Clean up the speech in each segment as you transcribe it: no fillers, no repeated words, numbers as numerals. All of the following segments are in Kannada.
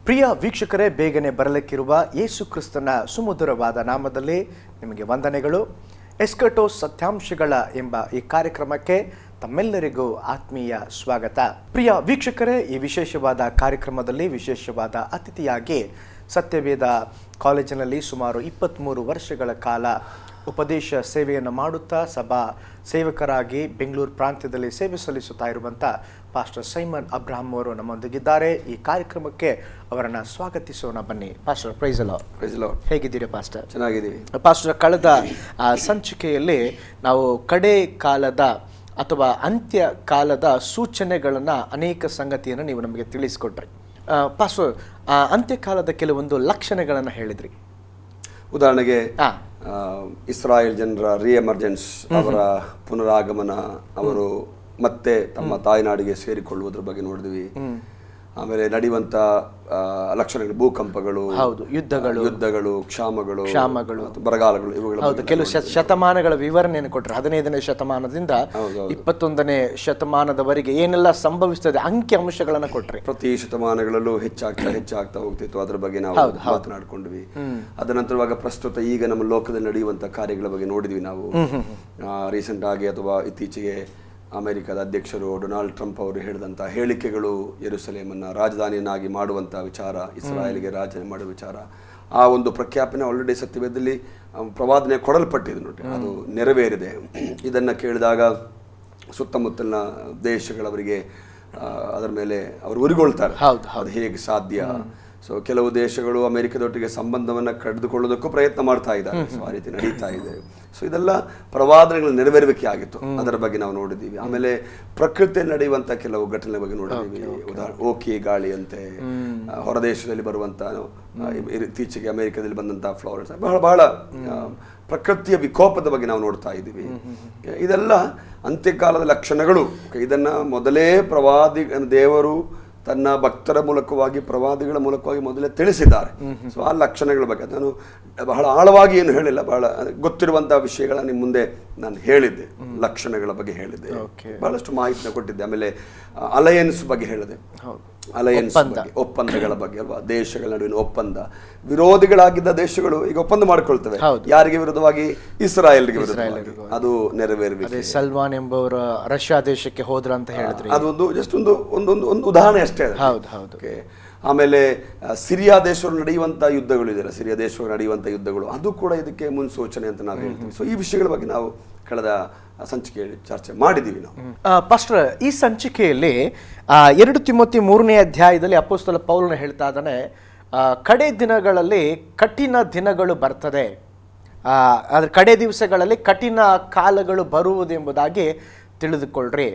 ಪ್ರಿಯ ವೀಕ್ಷಕರೇ, ಬೇಗನೆ ಬರಲಿಕ್ಕಿರುವ ಯೇಸು ಕ್ರಿಸ್ತನ ಸುಮಧುರವಾದ ನಾಮದಲ್ಲಿ ನಿಮಗೆ ವಂದನೆಗಳು. ಎಸ್ಕಟೋಸ್ ಸತ್ಯಾಂಶಗಳ ಎಂಬ ಈ ಕಾರ್ಯಕ್ರಮಕ್ಕೆ ತಮ್ಮೆಲ್ಲರಿಗೂ ಆತ್ಮೀಯ ಸ್ವಾಗತ. ಪ್ರಿಯ ವೀಕ್ಷಕರೇ, ಈ ವಿಶೇಷವಾದ ಕಾರ್ಯಕ್ರಮದಲ್ಲಿ ವಿಶೇಷವಾದ ಅತಿಥಿಯಾಗಿ ಸತ್ಯವೇದ ಕಾಲೇಜಿನಲ್ಲಿ ಸುಮಾರು 23 ವರ್ಷಗಳ ಕಾಲ ಉಪದೇಶ ಸೇವೆಯನ್ನು ಮಾಡುತ್ತಾ ಸಭಾ ಸೇವಕರಾಗಿ ಬೆಂಗಳೂರು ಪ್ರಾಂತ್ಯದಲ್ಲಿ ಸೇವೆ ಸಲ್ಲಿಸುತ್ತಾ ಇರುವಂಥ ಪಾಸ್ಟರ್ ಸೈಮನ್ ಅಬ್ರಹಾಂ ಅವರು ನಮ್ಮೊಂದಿಗಿದ್ದಾರೆ. ಈ ಕಾರ್ಯಕ್ರಮಕ್ಕೆ ಅವರನ್ನು ಸ್ವಾಗತಿಸೋಣ. ಬನ್ನಿ ಪಾಸ್ಟರ್. Praise Lord. ಹೇಗಿದ್ದೀರಿ ಪಾಸ್ಟರ್? ಚೆನ್ನಾಗಿದ್ದೀವಿ ಪಾಸ್ಟರ್. ಕಳೆದ ಸಂಚಿಕೆಯಲ್ಲಿ ನಾವು ಕಡೆ ಕಾಲದ ಅಥವಾ ಅಂತ್ಯ ಕಾಲದ ಸೂಚನೆಗಳನ್ನು ಅನೇಕ ಸಂಗತಿಯನ್ನು ನೀವು ನಮಗೆ ತಿಳಿಸಿಕೊಟ್ರಿ. ಪಾಸ್ಟರ್, ಅಂತ್ಯಕಾಲದ ಕೆಲವೊಂದು ಲಕ್ಷಣಗಳನ್ನು ಹೇಳಿದ್ರಿ. ಉದಾಹರಣೆಗೆ ಇಸ್ರಾಯೇಲ್ ಜನರ ರಿಎಮರ್ಜೆನ್ಸ್, ಅವರ ಪುನರಾಗಮನ, ಅವರು ಮತ್ತೆ ತಮ್ಮ ತಾಯ್ನಾಡಿಗೆ ಸೇರಿಕೊಳ್ಳುವುದರ ಬಗ್ಗೆ ನೋಡಿದ್ವಿ. ಆಮೇಲೆ ನಡೆಯುವಂತ ಲಕ್ಷಣಗಳು, ಭೂಕಂಪಗಳು, ಯುದ್ಧಗಳು, ಕ್ಷಾಮಗಳು, ಬರಗಾಲಗಳು, ಇವುಗಳು ಕೆಲವು ಶತಮಾನಗಳ ವಿವರಣೆಯನ್ನು ಕೊಟ್ಟರು. 15ನೇ ಶತಮಾನದಿಂದ 21ನೇ ಶತಮಾನದವರೆಗೆ ಏನೆಲ್ಲ ಸಂಭವಿಸ್ತದೆ ಅಂಕಿ ಅಂಶಗಳನ್ನು ಕೊಟ್ರಿ. ಪ್ರತಿ ಶತಮಾನಗಳಲ್ಲೂ ಹೆಚ್ಚಾಗ್ತಾ ಹೋಗ್ತಿತ್ತು. ಅದ್ರ ಬಗ್ಗೆ ನಾವು ಮಾತನಾಡ್ಕೊಂಡ್ವಿ. ಅದ ನಂತರವಾಗ ಪ್ರಸ್ತುತ ಈಗ ನಮ್ಮ ಲೋಕದಲ್ಲಿ ನಡೆಯುವಂತ ಕಾರ್ಯಗಳ ಬಗ್ಗೆ ನೋಡಿದ್ವಿ ನಾವು. ರೀಸೆಂಟ್ ಆಗಿ ಅಥವಾ ಇತ್ತೀಚೆಗೆ ಅಮೆರಿಕದ ಅಧ್ಯಕ್ಷರು ಡೊನಾಲ್ಡ್ ಟ್ರಂಪ್ ಅವರು ಹೇಳಿದಂಥ ಹೇಳಿಕೆಗಳು, ಯೆರೂಸಲೇಮನ್ನು ರಾಜಧಾನಿಯನ್ನಾಗಿ ಮಾಡುವಂಥ ವಿಚಾರ, ಇಸ್ರಾಯೇಲ್ಗೆ ರಾಜಧಾನಿ ಮಾಡುವ ವಿಚಾರ, ಆ ಒಂದು ಪ್ರಖ್ಯಾಪನೆ ಆಲ್ರೆಡಿ ಸತ್ಯವೇದದಲ್ಲಿ ಪ್ರವಾದನೆ ಕೊಡಲ್ಪಟ್ಟಿದೆ ನೋಡಿ, ಅದು ನೆರವೇರಿದೆ. ಇದನ್ನು ಕೇಳಿದಾಗ ಸುತ್ತಮುತ್ತಲಿನ ದೇಶಗಳವರಿಗೆ ಅದರ ಮೇಲೆ ಅವರು ಉರಿಗೊಳ್ತಾರೆ, ಅದು ಹೇಗೆ ಸಾಧ್ಯ. ಸೊ ಕೆಲವು ದೇಶಗಳು ಅಮೆರಿಕದೊಟ್ಟಿಗೆ ಸಂಬಂಧವನ್ನು ಕಡಿದುಕೊಳ್ಳೋದಕ್ಕೂ ಪ್ರಯತ್ನ ಮಾಡ್ತಾ ಇದ್ದಾರೆ. ಸೊ ಆ ರೀತಿ ನಡೀತಾ ಇದೆ. ಸೊ ಇದೆಲ್ಲ ಪ್ರವಾದನೆಗಳು ನೆರವೇರಬೇಕೆ ಆಗಿತ್ತು. ಅದರ ಬಗ್ಗೆ ನಾವು ನೋಡಿದ್ದೀವಿ. ಆಮೇಲೆ ಪ್ರಕೃತಿಯಲ್ಲಿ ನಡೆಯುವಂಥ ಕೆಲವು ಘಟನೆ ಬಗ್ಗೆ ನೋಡಿದ್ದೀವಿ. ಉದಾಹರಣೆ ಓಕಿ ಗಾಳಿ ಅಂತೆ, ಹೊರದೇಶದಲ್ಲಿ ಬರುವಂಥ, ಇತ್ತೀಚೆಗೆ ಅಮೆರಿಕದಲ್ಲಿ ಬಂದಂಥ ಫ್ಲವರ್ಸ್, ಬಹಳ ಪ್ರಕೃತಿಯ ವಿಕೋಪದ ಬಗ್ಗೆ ನಾವು ನೋಡ್ತಾ ಇದ್ದೀವಿ. ಇದೆಲ್ಲ ಅಂತ್ಯಕಾಲದ ಲಕ್ಷಣಗಳು. ಇದನ್ನ ಮೊದಲೇ ದೇವರು ತನ್ನ ಭಕ್ತರ ಮೂಲಕವಾಗಿ, ಪ್ರವಾದಿಗಳ ಮೂಲಕವಾಗಿ ಮೊದಲೇ ತಿಳಿಸಿದ್ದಾರೆ. ಸೊ ಆ ಲಕ್ಷಣಗಳ ಬಗ್ಗೆ ನಾನು ಬಹಳ ಆಳವಾಗಿ ಏನು ಹೇಳಿಲ್ಲ, ಬಹಳ ಗೊತ್ತಿರುವಂತಹ ವಿಷಯಗಳ ನಿಮ್ಮ ಮುಂದೆ ನಾನು ಹೇಳಿದ್ದೆ. ಲಕ್ಷಣಗಳ ಬಗ್ಗೆ ಹೇಳಿದ್ದೆ, ಬಹಳಷ್ಟು ಮಾಹಿತಿನ ಕೊಟ್ಟಿದ್ದೆ. ಆಮೇಲೆ ಅಲಯನ್ಸ್ ಬಗ್ಗೆ ಹೇಳಿದೆ. ಅಲಯನ್ಸ್ ಬಗ್ಗೆ, ಒಪ್ಪಂದಗಳ ಬಗ್ಗೆ ಅಲ್ವಾ, ದೇಶಗಳ ನಡುವಿನ ಒಪ್ಪಂದ. ವಿರೋಧಿಗಳಾಗಿದ್ದ ದೇಶಗಳು ಈಗ ಒಪ್ಪಂದ ಮಾಡ್ಕೊಳ್ತವೆ. ಯಾರಿಗೆ ವಿರುದ್ಧವಾಗಿ? ಇಸ್ರಾಯೇಲ್ಗೆ ವಿರುದ್ಧವಾಗಿ. ಅದು ನೆರವೇರಬೇಕು. ಸಲ್ಮಾನ್ ಎಂಬವರು ರಷ್ಯಾ ದೇಶಕ್ಕೆ ಹೋದ್ರ ಅಂತ ಹೇಳಿದ್ರಿ. ಅದೊಂದು ಜಸ್ಟ್ ಒಂದು ಉದಾಹರಣೆ ಅಷ್ಟೇ. ಆಮೇಲೆ ಸಿರಿಯಾ ದೇಶಗಳು ನಡೆಯುವಂತ ಯುದ್ಧಗಳು ಇದೆಯಲ್ಲ, ಸಿರಿಯಾ ದೇಶಗಳು ನಡೆಯುವಂತ ಯುದ್ಧಗಳು, ಅದು ಕೂಡ ಇದಕ್ಕೆ ಮುನ್ಸೂಚನೆ ಅಂತ ನಾವು ಹೇಳ್ತೀವಿ. ಸೊ ಈ ವಿಷಯಗಳ ಬಗ್ಗೆ ನಾವು ಕಳೆದ ಸಂಚಿಕೆಯಲ್ಲಿ ಚರ್ಚೆ ಮಾಡಿದ್ದೀವಿ ನಾವು. ಪಾಸ್ಟರ್, ಈ ಸಂಚಿಕೆಯಲ್ಲಿ 2 ತಿಮೋಥಿ 3ನೇ ಅಧ್ಯಾಯದಲ್ಲಿ ಅಪೊಸ್ತಲ ಪೌಲನು ಹೇಳ್ತಾ ಇದ್ದಾನೆ, ಕಡೆ ದಿನಗಳಲ್ಲಿ ಕಠಿಣ ದಿನಗಳು ಬರ್ತದೆ, ಅದ್ರ ಕಡೆ ದಿವಸಗಳಲ್ಲಿ ಕಠಿಣ ಕಾಲಗಳು ಬರುವುದೆಂಬುದಾಗಿ ತಿಳಿದುಕೊಳ್ಳ್ರಿ.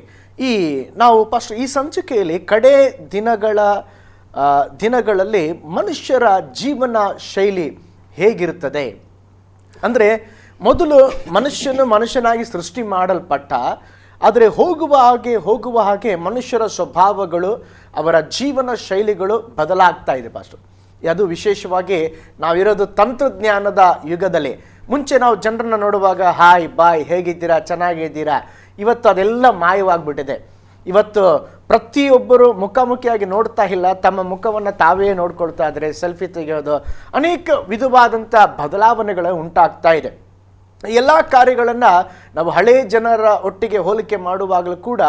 ನಾವು ಪಾಸ್ಟರ್ ಈ ಸಂಚಿಕೆಯಲ್ಲಿ ಕಡೆ ದಿನಗಳಲ್ಲಿ ಮನುಷ್ಯರ ಜೀವನ ಶೈಲಿ ಹೇಗಿರುತ್ತದೆ ಅಂದರೆ, ಮೊದಲು ಮನುಷ್ಯನಾಗಿ ಸೃಷ್ಟಿ ಮಾಡಲ್ಪಟ್ಟ, ಆದರೆ ಹೋಗುವ ಹಾಗೆ ಮನುಷ್ಯರ ಸ್ವಭಾವಗಳು, ಅವರ ಜೀವನ ಶೈಲಿಗಳು ಬದಲಾಗ್ತಾ ಇದೆ ಪಾಸ್ಟರ್. ಅದು ವಿಶೇಷವಾಗಿ ನಾವಿರೋದು ತಂತ್ರಜ್ಞಾನದ ಯುಗದಲ್ಲಿ. ಮುಂಚೆ ನಾವು ಜನರನ್ನ ನೋಡುವಾಗ ಹಾಯ್ ಬಾಯ್, ಹೇಗಿದ್ದೀರಾ, ಚೆನ್ನಾಗಿದ್ದೀರಾ. ಇವತ್ತು ಅದೆಲ್ಲ ಮಾಯವಾಗ್ಬಿಟ್ಟಿದೆ. ಇವತ್ತು ಪ್ರತಿಯೊಬ್ಬರು ಮುಖಾಮುಖಿಯಾಗಿ ನೋಡ್ತಾ ಇಲ್ಲ, ತಮ್ಮ ಮುಖವನ್ನು ತಾವೇ ನೋಡ್ಕೊಳ್ತಾ ಇದ್ದಾರೆ, ಸೆಲ್ಫಿ ತೆಗೆಯೋದು, ಅನೇಕ ವಿಧವಾದಂಥ ಬದಲಾವಣೆಗಳು ಉಂಟಾಗ್ತಾ ಇದೆ. ಎಲ್ಲ ಕಾರ್ಯಗಳನ್ನು ನಾವು ಹಳೇ ಜನರ ಒಟ್ಟಿಗೆ ಹೋಲಿಕೆ ಮಾಡುವಾಗಲೂ ಕೂಡ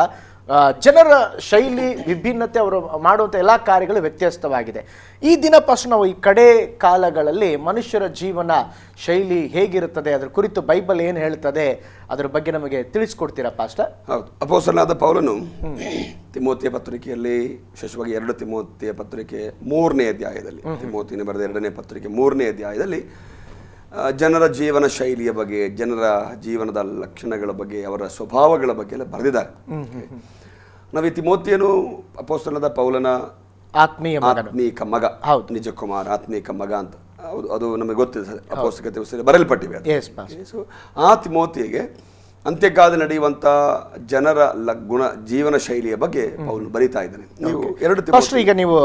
ಜನರ ಶೈಲಿ ವಿಭಿನ್ನತೆ, ಅವರು ಮಾಡುವಂಥ ಎಲ್ಲ ಕಾರ್ಯಗಳು ವ್ಯತ್ಯಸ್ತವಾಗಿದೆ. ಈ ದಿನ ಫಸ್ಟ್ ನಾವು ಈ ಕಡೆ ಕಾಲಗಳಲ್ಲಿ ಮನುಷ್ಯರ ಜೀವನ ಶೈಲಿ ಹೇಗಿರುತ್ತದೆ, ಅದರ ಕುರಿತು ಬೈಬಲ್ ಏನು ಹೇಳ್ತದೆ, ಅದರ ಬಗ್ಗೆ ನಮಗೆ ತಿಳಿಸ್ಕೊಡ್ತೀರಾ ಪಾಸ್ಟರ್? ಹೌದು. ಅಪೊಸ್ತಲನಾದ ಪೌಲನು ತಿಮೋತಿಯ ಪತ್ರಿಕೆಯಲ್ಲಿ, ವಿಶೇಷವಾಗಿ 2 ತಿಮೋತಿಯ ಪತ್ರಿಕೆ 3ನೇ ಅಧ್ಯಾಯದಲ್ಲಿ, ತಿಮೋತಿನ ಬರೆದ 2ನೇ ಪತ್ರಿಕೆ 3ನೇ ಅಧ್ಯಾಯದಲ್ಲಿ ಜನರ ಜೀವನ ಶೈಲಿಯ ಬಗ್ಗೆ, ಜನರ ಜೀವನದ ಲಕ್ಷಣಗಳ ಬಗ್ಗೆ, ಅವರ ಸ್ವಭಾವಗಳ ಬಗ್ಗೆ ಎಲ್ಲ ಬರೆದಿದ್ದಾರೆ. ನಾವು ಈ ತಿಮೋತಿಯನು ಅಪೊಸ್ತಲನಾದ ಪೌಲನ ಆತ್ಮೀಕ ಮಗ, ನಿಜಕುಮಾರ ಆತ್ಮೀಕ ಮಗ ಅಂತ ಅದು ನಮಗೆ ಗೊತ್ತಿದೆ, ಅಪೊಸ್ತಲಕ್ಕೆ ಬರೆಯಲ್ಪಟ್ಟಿವೆ. ಸೊ ಆ ತಿಮೋತಿಗೆ ಅಂತ್ಯಕಾಲದಲ್ಲಿ ನಡೆಯುವಂತ ಜನರ ಜೀವನ ಶೈಲಿಯ ಬಗ್ಗೆ ಪೌಲನು ಬರೀತಾ ಇದ್ದಾನೆ. ಈಗ ನೀವು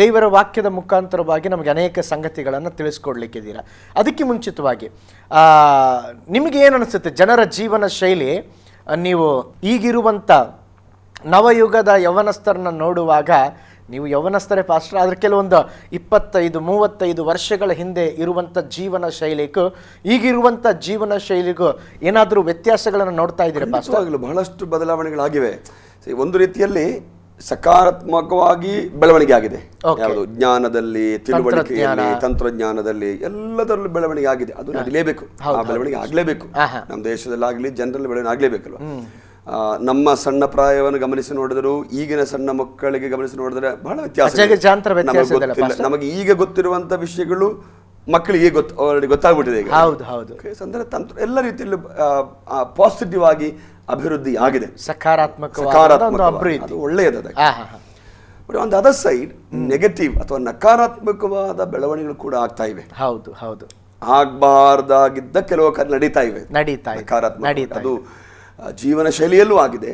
ದೇವರ ವಾಕ್ಯದ ಮುಖಾಂತರವಾಗಿ ನಮಗೆ ಅನೇಕ ಸಂಗತಿಗಳನ್ನು ತಿಳಿಸ್ಕೊಡ್ಲಿಕ್ಕಿದ್ದೀರಾ. ಅದಕ್ಕೆ ಮುಂಚಿತವಾಗಿ ನಿಮಗೆ ಏನು ಅನಿಸುತ್ತೆ, ಜನರ ಜೀವನ ಶೈಲಿ, ನೀವು ಈಗಿರುವಂಥ ನವಯುಗದ ಯವನಸ್ಥರನ್ನ ನೋಡುವಾಗ ನೀವು ಯೌವನಸ್ಥರೇ ಪಾಸ್ಟರ್, ಆದ್ರೆ ಕೆಲವೊಂದು 25-35 ವರ್ಷಗಳ ಹಿಂದೆ ಇರುವಂಥ ಜೀವನ ಶೈಲಿಗೂ ಈಗಿರುವಂಥ ಜೀವನ ಶೈಲಿಗೂ ಏನಾದರೂ ವ್ಯತ್ಯಾಸಗಳನ್ನು ನೋಡ್ತಾ ಇದ್ದೀರಾ ಪಾಸ್ಟರ್? ಬಹಳಷ್ಟು ಬದಲಾವಣೆಗಳಾಗಿವೆ. ಒಂದು ರೀತಿಯಲ್ಲಿ ಸಕಾರಾತ್ಮಕವಾಗಿ ಬೆಳವಣಿಗೆ ಆಗಿದೆ. ಯಾವುದು ಜ್ಞಾನದಲ್ಲಿ, ತಿಳುವಳಿಕೆಯಲ್ಲಿ, ತಂತ್ರಜ್ಞಾನದಲ್ಲಿ, ಎಲ್ಲದರಲ್ಲೂ ಬೆಳವಣಿಗೆ ಆಗಿದೆ. ಅದು ನಡೀಲೇಬೇಕು, ಆ ಬೆಳವಣಿಗೆ ಆಗ್ಲೇಬೇಕು. ನಮ್ಮ ದೇಶದಲ್ಲಾಗ್ಲಿ ಜನರಲ್ಲಿ ಬೆಳವಣಿಗೆ ಆಗ್ಲೇಬೇಕಲ್ವ. ನಮ್ಮ ಸಣ್ಣ ಪ್ರಾಯವನ್ನು ಗಮನಿಸಿ ನೋಡಿದ್ರು ಈಗಿನ ಸಣ್ಣ ಮಕ್ಕಳಿಗೆ ಗಮನಿಸಿ ನೋಡಿದ್ರೆ ಬಹಳ ವ್ಯತ್ಯಾಸ. ನಮಗೆ ಈಗ ಗೊತ್ತಿರುವಂತ ವಿಷಯಗಳು ಮಕ್ಕಳಿಗೆ ಆಲ್ರೆಡಿ ಗೊತ್ತಾಗ್ಬಿಟ್ಟಿದೆ ಈಗ. ತಂತ್ರ ಎಲ್ಲ ರೀತಿಯಲ್ಲೂ ಪಾಸಿಟಿವ್ ಆಗಿ ಅಭಿವೃದ್ಧಿ ಆಗಿದೆ, ಸಕಾರಾತ್ಮಕವಾಗಿ, ಅದು ಒಳ್ಳೆಯದು. On the other side negative ಅಥವಾ ನಕಾರಾತ್ಮಕವಾದ ಬೆಳವಣಿಗೆಗಳು ಕೂಡ ಆಗ್ತಾ ಇವೆ. ಆಗ್ಬಾರ್ದಾಗಿದ್ದ ಕೆಲವು ನಡೀತಾ ಇವೆ. ನಕಾರಾತ್ಮಕ ಅದು ಜೀವನ ಶೈಲಿಯಲ್ಲೂ ಆಗಿದೆ,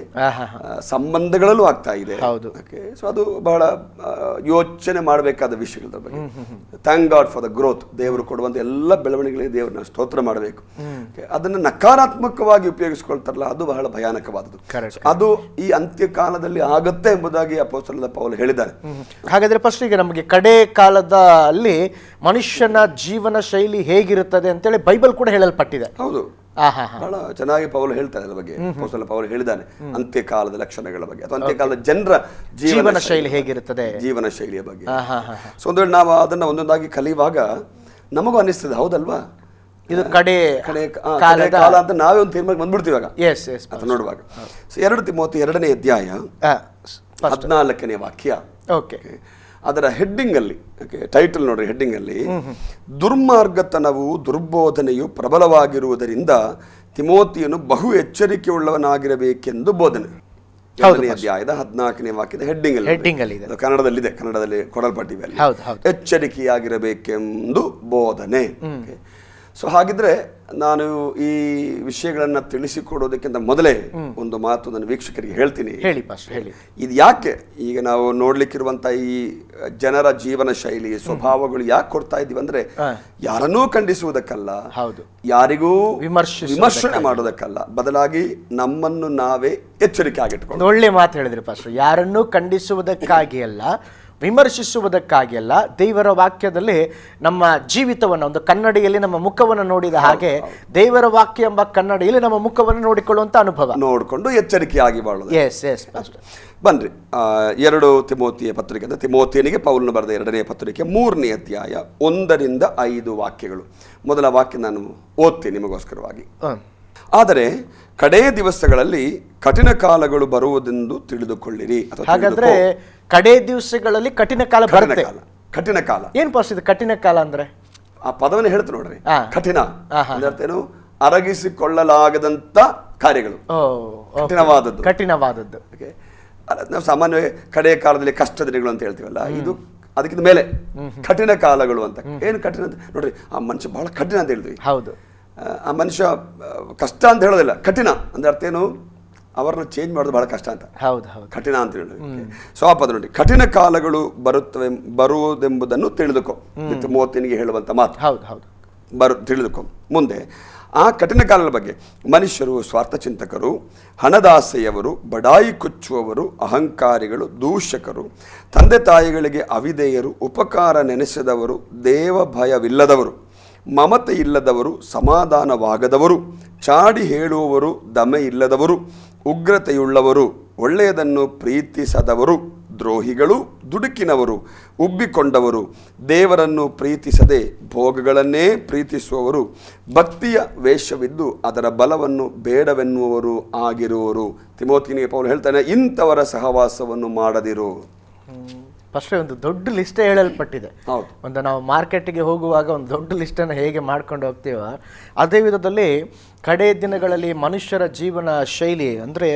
ಸಂಬಂಧಗಳಲ್ಲೂ ಆಗ್ತಾ ಇದೆ. ಸೊ ಅದು ಬಹಳ ಯೋಚನೆ ಮಾಡಬೇಕಾದ ವಿಷಯಗಳ ಬಗ್ಗೆ. Thank god for the growth. ದೇವರು ಕೊಡುವಂತ ಎಲ್ಲ ಬೆಳವಣಿಗೆಗಳಿಗೆ ದೇವರನ್ನ ಸ್ತೋತ್ರ ಮಾಡಬೇಕು. ಅದನ್ನು ನಕಾರಾತ್ಮಕವಾಗಿ ಉಪಯೋಗಿಸ್ಕೊಳ್ತಾರಲ್ಲ, ಅದು ಬಹಳ ಭಯಾನಕವಾದದ್ದು. ಅದು ಈ ಅಂತ್ಯಕಾಲದಲ್ಲಿ ಆಗತ್ತೆ ಎಂಬುದಾಗಿ ಅಪೊಸ್ತಲನಾದ ಪೌಲ ಹೇಳಿದ್ದಾರೆ. ಹಾಗಾದ್ರೆ ಫಸ್ಟ್ ಈಗ ನಮಗೆ ಕಡೆ ಕಾಲದ ಅಲ್ಲಿ ಮನುಷ್ಯನ ಜೀವನ ಶೈಲಿ ಹೇಗಿರುತ್ತದೆ ಅಂತೇಳಿ ಬೈಬಲ್ ಕೂಡ ಹೇಳಲ್ಪಟ್ಟಿದೆ. ಹೌದು, ಬಹಳ ಚೆನ್ನಾಗಿ ಪೌಲ ಹೇಳ್ತಾರೆ ಅದ್ರ ಬಗ್ಗೆ. ಅಪೊಸ್ತಲ ಪೌಲ ಹೇಳಿದ್ದಾನೆ ಅಂತ್ಯಕಾಲದ ಲಕ್ಷಣಗಳ ಬಗ್ಗೆ, ಅಥವಾ ಅಂತ್ಯಕಾಲದ ಜನರ ಜೀವನ ಶೈಲಿ ಹೇಗಿರುತ್ತದೆ, ಜೀವನ ಶೈಲಿಯ ಬಗ್ಗೆ. ಸೊ ಒಂದು ವೇಳೆ ನಾವು ಅದನ್ನ ಒಂದೊಂದಾಗಿ ಕಲಿಯುವಾಗ ನಮಗೂ ಅನಿಸ್ತದೆ, ಹೌದಲ್ವಾ, ಇದು ಕಡೆ ಕಾಲ ಅಂತ ನಾವೇ ಒಂದು ತೀರ್ಮಾನ ಬಂದ್ಬಿಡ್ತೀವಿ ಅಂತ ನೋಡುವಾಗ. ಸೊ 2 ತಿಮೋಥಿ 2ನೇ ಅಧ್ಯಾಯ 14ನೇ ವಾಕ್ಯ, ಅದರ ಹೆಡ್ಡಿಂಗ್ ಅಲ್ಲಿ, ಟೈಟಲ್ ನೋಡ್ರಿ, ಹೆಡ್ಡಿಂಗ್ ಅಲ್ಲಿ ದುರ್ಮಾರ್ಗತನವು ದುರ್ಬೋಧನೆಯು ಪ್ರಬಲವಾಗಿರುವುದರಿಂದ ತಿಮೋತಿಯನು ಬಹು ಎಚ್ಚರಿಕೆಯುಳ್ಳವನಾಗಿರಬೇಕೆಂದು ಬೋಧನೆ. 2ನೇ ಅಧ್ಯಾಯದ 14ನೇ ವಾಕ್ಯದ ಹೆಡ್ಡಿಂಗ್ ಅಲ್ಲಿ ಕನ್ನಡದಲ್ಲಿ ಕೊಡಲ್ಪಟ್ಟಿವೆ ಅಲ್ಲಿ. ಎಚ್ಚರಿಕೆಯಾಗಿರಬೇಕೆಂದು ಬೋಧನೆ. ಸೊ ಹಾಗಿದ್ರೆ ನಾನು ಈ ವಿಷಯಗಳನ್ನ ತಿಳಿಸಿಕೊಡೋದಕ್ಕಿಂತ ಮೊದಲೇ ಒಂದು ಮಾತು ನನ್ನ ವೀಕ್ಷಕರಿಗೆ ಹೇಳ್ತೀನಿ. ಇದು ಯಾಕೆ ಈಗ ನಾವು ನೋಡ್ಲಿಕ್ಕಿರುವಂತ ಈ ಜನರ ಜೀವನ ಶೈಲಿ, ಸ್ವಭಾವಗಳು ಯಾಕೆ ಕೊಡ್ತಾ ಇದೀವಿ ಅಂದ್ರೆ, ಯಾರನ್ನೂ ಖಂಡಿಸುವುದಕ್ಕಲ್ಲ, ಯಾರಿಗೂ ವಿಮರ್ಶನೆ ಮಾಡೋದಕ್ಕಲ್ಲ, ಬದಲಾಗಿ ನಮ್ಮನ್ನು ನಾವೇ ಎಚ್ಚರಿಕೆ ಆಗಿಟ್ಕೊಂಡು. ಒಳ್ಳೆ ಮಾತು ಹೇಳಿದ್ರಿ ಪಾಸ್ಟರ್. ಯಾರನ್ನೂ ಖಂಡಿಸುವುದಕ್ಕಾಗಿ ಅಲ್ಲ, ವಿಮರ್ಶಿಸುವುದಕ್ಕಾಗಿ ಅಲ್ಲ, ದೇವರ ವಾಕ್ಯದಲ್ಲಿ ನಮ್ಮ ಜೀವಿತವನ್ನು ಒಂದು ಕನ್ನಡಿಯಲ್ಲಿ ನಮ್ಮ ಮುಖವನ್ನು ನೋಡಿದ ಹಾಗೆ ದೇವರ ವಾಕ್ಯ ಎಂಬ ಕನ್ನಡಿಯಲ್ಲಿ ನಮ್ಮ ಮುಖವನ್ನು ನೋಡಿಕೊಳ್ಳುವಂತ ಅನುಭವ ನೋಡಿಕೊಂಡು ಎಚ್ಚರಿಕೆಯಾಗಿ ಬಾಳೋದು. ಬನ್ರಿ 2 ತಿಮೋತಿಯ ಪತ್ರಿಕೆ ಅಂದ್ರೆ ತಿಮೋತಿಯನಿಗೆ ಪೌಲನು ಬರೆದ 2ನೇ ಪತ್ರಿಕೆ 3ನೇ ಅಧ್ಯಾಯ 1ರಿಂದ 5 ವಾಕ್ಯಗಳು. ಮೊದಲ ವಾಕ್ಯ ನಾನು ಓದ್ತೀನಿ ನಿಮಗೋಸ್ಕರವಾಗಿ. ಆದರೆ ಕಡೇ ದಿವಸಗಳಲ್ಲಿ ಕಠಿಣ ಕಾಲಗಳು ಬರುವುದೆಂದು ತಿಳಿದುಕೊಳ್ಳಿರಿ. ಹಾಗಾದ್ರೆ ಕಡೇ ದಿವಸಗಳಲ್ಲಿ ಕಠಿಣ ಕಾಲ ಬರುತ್ತೆ. ಕಠಿಣ ಕಾಲ ಏನ್ ಪಾಸ್ ಇದು ಕಠಿಣ ಕಾಲ ಅಂದ್ರೆ? ಆ ಪದವನ್ನು ಹೇಳ್ತು ನೋಡ್ರಿ. ಕಠಿಣ ಏನು, ಅರಗಿಸಿಕೊಳ್ಳಲಾಗದಂತ ಕಾರ್ಯಗಳು, ಕಠಿಣವಾದದ್ದು. ನಾವು ಸಾಮಾನ್ಯವಾಗಿ ಕಡೆಯ ಕಾಲದಲ್ಲಿ ಕಷ್ಟ ದಿನಗಳು ಅಂತ ಹೇಳ್ತೀವಲ್ಲ, ಇದು ಅದಕ್ಕಿಂತ ಮೇಲೆ ಕಠಿಣ ಕಾಲಗಳು ಅಂತ. ಏನು ಕಠಿಣ ಅಂತ ನೋಡ್ರಿ, ಆ ಮನುಷ್ಯ ಬಹಳ ಕಠಿಣ ಅಂತ ಹೇಳ್ತೀವಿ. ಹೌದು, ಆ ಮನುಷ್ಯ ಕಷ್ಟ ಅಂತ ಹೇಳೋದಿಲ್ಲ, ಕಠಿಣ ಅಂದ್ರೆ ಅರ್ಥ ಏನು, ಅವರನ್ನ ಚೇಂಜ್ ಮಾಡೋದು ಬಹಳ ಕಷ್ಟ ಅಂತ. ಕಠಿಣ ಅಂತ ಹೇಳಿ. ಸೊ ಆ ಪದ ನೋಡಿ, ಕಠಿಣ ಕಾಲಗಳು ಬರುವುದೆಂಬುದನ್ನು ತಿಳಿದುಕೋ. ತಿಮೋತಿಯನಿಗೆ ಹೇಳುವಂತ ಮಾತು, ತಿಳಿದುಕೋ. ಮುಂದೆ ಆ ಕಠಿಣ ಕಾಲದ ಬಗ್ಗೆ ಮನುಷ್ಯರು ಸ್ವಾರ್ಥ ಚಿಂತಕರು, ಹಣದಾಸೆಯವರು, ಬಡಾಯಿ ಕೊಚ್ಚುವವರು, ಅಹಂಕಾರಿಗಳು, ದೂಷಕರು, ತಂದೆ ತಾಯಿಗಳಿಗೆ ಅವಿಧೇಯರು, ಉಪಕಾರ ನೆನೆಸದವರು, ದೇವ ಭಯವಿಲ್ಲದವರು, ಮಮತೆ ಇಲ್ಲದವರು, ಸಮಾಧಾನವಾಗದವರು, ಚಾಡಿ ಹೇಳುವವರು, ದಮೆ ಇಲ್ಲದವರು, ಉಗ್ರತೆಯುಳ್ಳವರು, ಒಳ್ಳೆಯದನ್ನು ಪ್ರೀತಿಸದವರು, ದ್ರೋಹಿಗಳು, ದುಡುಕಿನವರು, ಉಬ್ಬಿಕೊಂಡವರು, ದೇವರನ್ನು ಪ್ರೀತಿಸದೆ ಭೋಗಗಳನ್ನೇ ಪ್ರೀತಿಸುವವರು, ಭಕ್ತಿಯ ವೇಷವಿದ್ದು ಅದರ ಬಲವನ್ನು ಬೇಡವೆನ್ನುವರು ಆಗಿರುವರು. ತಿಮೋತಿಯನಿಗೆ ಪೌಲ ಹೇಳ್ತಾನೆ, ಇಂಥವರ ಸಹವಾಸವನ್ನು ಮಾಡದಿರು. ಫಸ್ಟ್ ಒಂದು ದೊಡ್ಡ ಲಿಸ್ಟೇ ಹೇಳಲ್ಪಟ್ಟಿದೆ. ಒಂದು ನಾವು ಮಾರ್ಕೆಟ್ಗೆ ಹೋಗುವಾಗ ಒಂದು ದೊಡ್ಡ ಲಿಸ್ಟನ್ನು ಹೇಗೆ ಮಾಡ್ಕೊಂಡು ಹೋಗ್ತೀವೋ ಅದೇ ವಿಧದಲ್ಲಿ ಕಡೆ ದಿನಗಳಲ್ಲಿ ಮನುಷ್ಯರ ಜೀವನ ಶೈಲಿ ಅಂದ್ರೆ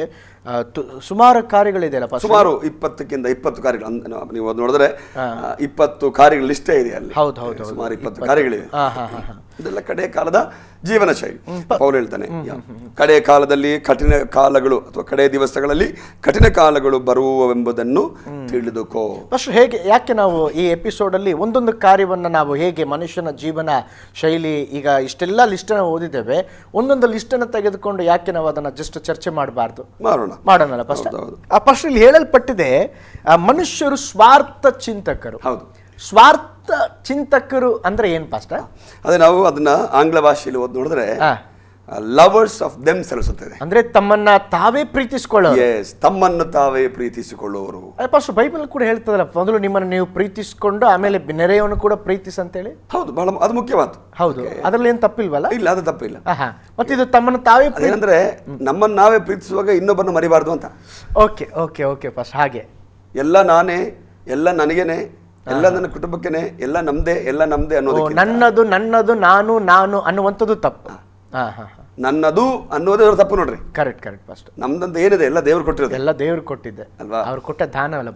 ಸುಮಾರು ಕಾರ್ಯಗಳಿದೆಯಲ್ಲ, ಸುಮಾರು 20 ಕಾರ್ಯಗಳು. ನೀವು ನೋಡಿದ್ರೆ 20 ಕಾರ್ಯಗಳ ಲಿಸ್ಟೇ ಇದೆ ಅಲ್ಲಿ. ಸುಮಾರು 20 ಕಾರ್ಯಗಳಿವೆ. ಇದೆಲ್ಲ ಕಡೆ ಕಾಲದ ಜೀವನ ಶೈಲಿ. ಪೌಲ ಹೇಳ್ತಾನೆ, ಕಡೆ ಕಾಲದಲ್ಲಿ ಕಠಿಣ ಕಾಲಗಳು ಅಥವಾ ಕಡೆ ದಿವಸಗಳಲ್ಲಿ ಕಠಿಣ ಕಾಲಗಳು ಬರುವವೆಂಬುದನ್ನು ತಿಳಿದುಕೋ. ಹೇಗೆ, ಯಾಕೆ ನಾವು ಈ ಎಪಿಸೋಡ್ ಅಲ್ಲಿ ಒಂದೊಂದು ಕಾರ್ಯವನ್ನ ನಾವು ಹೇಗೆ ಮನುಷ್ಯನ ಜೀವನ ಶೈಲಿ, ಈಗ ಇಷ್ಟೆಲ್ಲ ಲಿಸ್ಟ್ ಅನ್ನು ಓದಿದ್ದೇವೆ, ಒಂದೊಂದು ಲಿಸ್ಟ್ ಅನ್ನು ತೆಗೆದುಕೊಂಡು ಯಾಕೆ ನಾವು ಅದನ್ನ ಜಸ್ಟ್ ಚರ್ಚೆ ಮಾಡಬಾರ್ದು? ಮಾಡೋಣ. ಮಾಡೋಣಲ್ಲ ಫಸ್ಟ್. ಫಸ್ಟ್ ಇಲ್ಲಿ ಹೇಳಲ್ಪಟ್ಟಿದೆ ಮನುಷ್ಯರು ಸ್ವಾರ್ಥ ಚಿಂತಕರು. ಹೌದು, ಸ್ವಾರ್ಥ ಚಿಂತಕರು ಅಂದ್ರೆ ಏನ್ ಪಾಸ್ಟರ್? ಅದೇ ನಾವು ಅದನ್ನ ಆಂಗ್ಲ ಭಾಷೆಯಲ್ಲಿ ಓದಿ ನೋಡಿದ್ರೆ ಲವರ್ಸ್ ಆಫ್ ದೆಮ್ ಸೆಲ್ಸ್ ಅಂತ ಇದೆ. ಅಂದ್ರೆ ತಮ್ಮನ್ನ ತಾವೇ ಪ್ರೀತಿಸಿಕೊಳ್ಳೋರು. ಎಸ್, ತಮ್ಮನ್ನು ತಾವೇ ಪ್ರೀತಿಸಿಕೊಳ್ಳುವವರು. ಫಸ್ಟ್ ಬೈಬಲ್ ಕೂಡ ಹೇಳ್ತದಲ್ಲ, ಮೊದಲು ನಿಮ್ಮನ್ನು ನೀವು ಪ್ರೀತಿಸಿಕೊಂಡು ಆಮೇಲೆ ನೆರೆಯವನು ಕೂಡ ಪ್ರೀತಿಸ್ ಅಂತ ಹೇಳಿ. ಹೌದು, ಬಹಳ ಅದು ಮುಖ್ಯವಾದ. ಹೌದು, ಅದ್ರಲ್ಲಿ ಏನ್ ತಪ್ಪಿಲ್ವಲ್ಲ? ಇಲ್ಲ, ಅದು ತಪ್ಪಿಲ್ಲ. ಮತ್ತೆ ಇದು ತಮ್ಮನ್ನು ತಾವೇ ಏನಂದ್ರೆ ನಮ್ಮನ್ನು ನಾವೇ ಪ್ರೀತಿಸುವಾಗ ಇನ್ನೊಬ್ಬರನ್ನ ಮರಿಬಾರ್ದು ಅಂತ. ಓಕೆ ಓಕೆ ಓಕೆ ಫಸ್ಟ್ ಹಾಗೆ ಎಲ್ಲ ನಾನೇ, ಎಲ್ಲ ನನಗೇನೆ, ಎಲ್ಲ ನನ್ನ ಕುಟುಂಬಕ್ಕೇನೆ, ಎಲ್ಲ ನಮ್ದೇ, ಎಲ್ಲ ನಮ್ದೇ ಅನ್ನೋದು, ನನ್ನದು ನನ್ನದು ನಾನು ನಾನು ಅನ್ನುವಂಥದ್ದು ತಪ್ಪು. ನನ್ನದು ಅನ್ನೋದೇ ಅವ್ರ ತಪ್ಪು ನೋಡ್ರಿ. Correct correct. ಫಸ್ಟ್ ನಮ್ದಂತ ಏನಿದೆ ಎಲ್ಲ ದೇವ್ರು ಕೊಟ್ಟಿರೋದು, ಎಲ್ಲ ದೇವ್ರು ಕೊಟ್ಟಿದ್ದೆ ಅಲ್ವಾ? ಅವ್ರು ಕೊಟ್ಟ ದಾನವಲ್ಲ.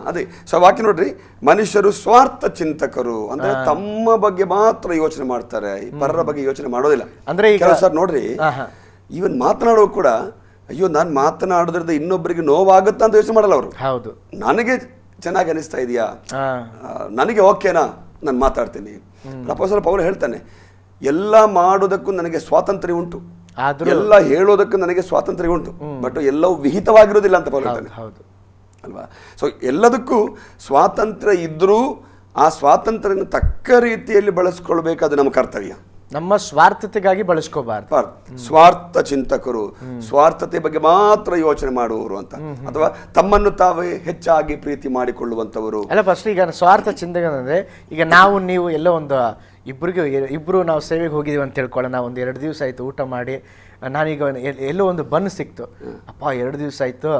ಅದೇ ಸೊ ವಾಕ್ಯ ನೋಡ್ರಿ, ಮನುಷ್ಯರು ಸ್ವಾರ್ಥ ಚಿಂತಕರು ಅಂದ್ರೆ ತಮ್ಮ ಬಗ್ಗೆ ಮಾತ್ರ ಯೋಚನೆ ಮಾಡ್ತಾರೆ, ಪರರ ಬಗ್ಗೆ ಯೋಚನೆ ಮಾಡೋದಿಲ್ಲ. ಅಂದ್ರೆ ಕೆಲವು ಸರ್ ನೋಡ್ರಿ, ಈವನ್ ಮಾತನಾಡೋ ಕೂಡ ಅಯ್ಯೋ ನಾನು ಮಾತನಾಡೋದ್ರಿಂದ ಇನ್ನೊಬ್ಬರಿಗೆ ನೋವಾಗುತ್ತಾ ಅಂತ ಯೋಚನೆ ಮಾಡಲ್ಲ ಅವರು. ಹೌದು, ನನಗೆ ಚೆನ್ನಾಗಿ ಅನಿಸ್ತಾ ಇದೆಯಾ, ನನಗೆ ಓಕೆನಾ, ನಾನು ಮಾತಾಡ್ತೀನಿ. ಅಪೊಸ್ತಲ ಪೌಲ ಹೇಳ್ತಾನೆ, ಎಲ್ಲ ಮಾಡೋದಕ್ಕೂ ನನಗೆ ಸ್ವಾತಂತ್ರ್ಯ ಉಂಟು, ಎಲ್ಲ ಹೇಳೋದಕ್ಕೂ ನನಗೆ ಸ್ವಾತಂತ್ರ್ಯ ಉಂಟು, ಬಟ್ ಎಲ್ಲವೂ ವಿಹಿತವಾಗಿರೋದಿಲ್ಲ ಅಂತ ಪೌಲ ಹೇಳ್ತಾನೆ. ಹೌದು ಅಲ್ವಾ? ಸೊ ಎಲ್ಲದಕ್ಕೂ ಸ್ವಾತಂತ್ರ್ಯ ಇದ್ರೂ ಆ ಸ್ವಾತಂತ್ರ್ಯನ ತಕ್ಕ ರೀತಿಯಲ್ಲಿ ಬಳಸ್ಕೊಳ್ಬೇಕು, ಅದು ನಮ್ಮ ಕರ್ತವ್ಯ. ನಮ್ಮ ಸ್ವಾರ್ಥತೆಗಾಗಿ ಬಳಸ್ಕೋಬಾರ್ದು. ಸ್ವಾರ್ಥ ಚಿಂತಕರು, ಸ್ವಾರ್ಥತೆ ಬಗ್ಗೆ ಮಾತ್ರ ಯೋಚನೆ ಮಾಡುವವರು ಅಂತ, ಅಥವಾ ತಮ್ಮನ್ನು ತಾವೇ ಹೆಚ್ಚಾಗಿ ಪ್ರೀತಿ ಮಾಡಿಕೊಳ್ಳುವಂತವರು ಅಲ್ಲ. ಫಸ್ಟ್ ಈಗ ಸ್ವಾರ್ಥ ಚಿಂತಕ ಅಂದ್ರೆ, ಈಗ ನಾವು ನೀವು ಎಲ್ಲೋ ಒಂದು ಇಬ್ರು ನಾವು ಸೇವೆಗೆ ಹೋಗಿದೀವಿ ಅಂತ ಹೇಳ್ಕೊಳ್ಳೋಣ. ನಾವು ಒಂದು 2 ದಿವಸ ಆಯ್ತು ಊಟ ಮಾಡಿ, ನಾನೀಗ ಎಲ್ಲೋ ಒಂದು ಬನ್ ಸಿಕ್ತು, ಅಪ್ಪ 2 ದಿವಸ ಆಯ್ತು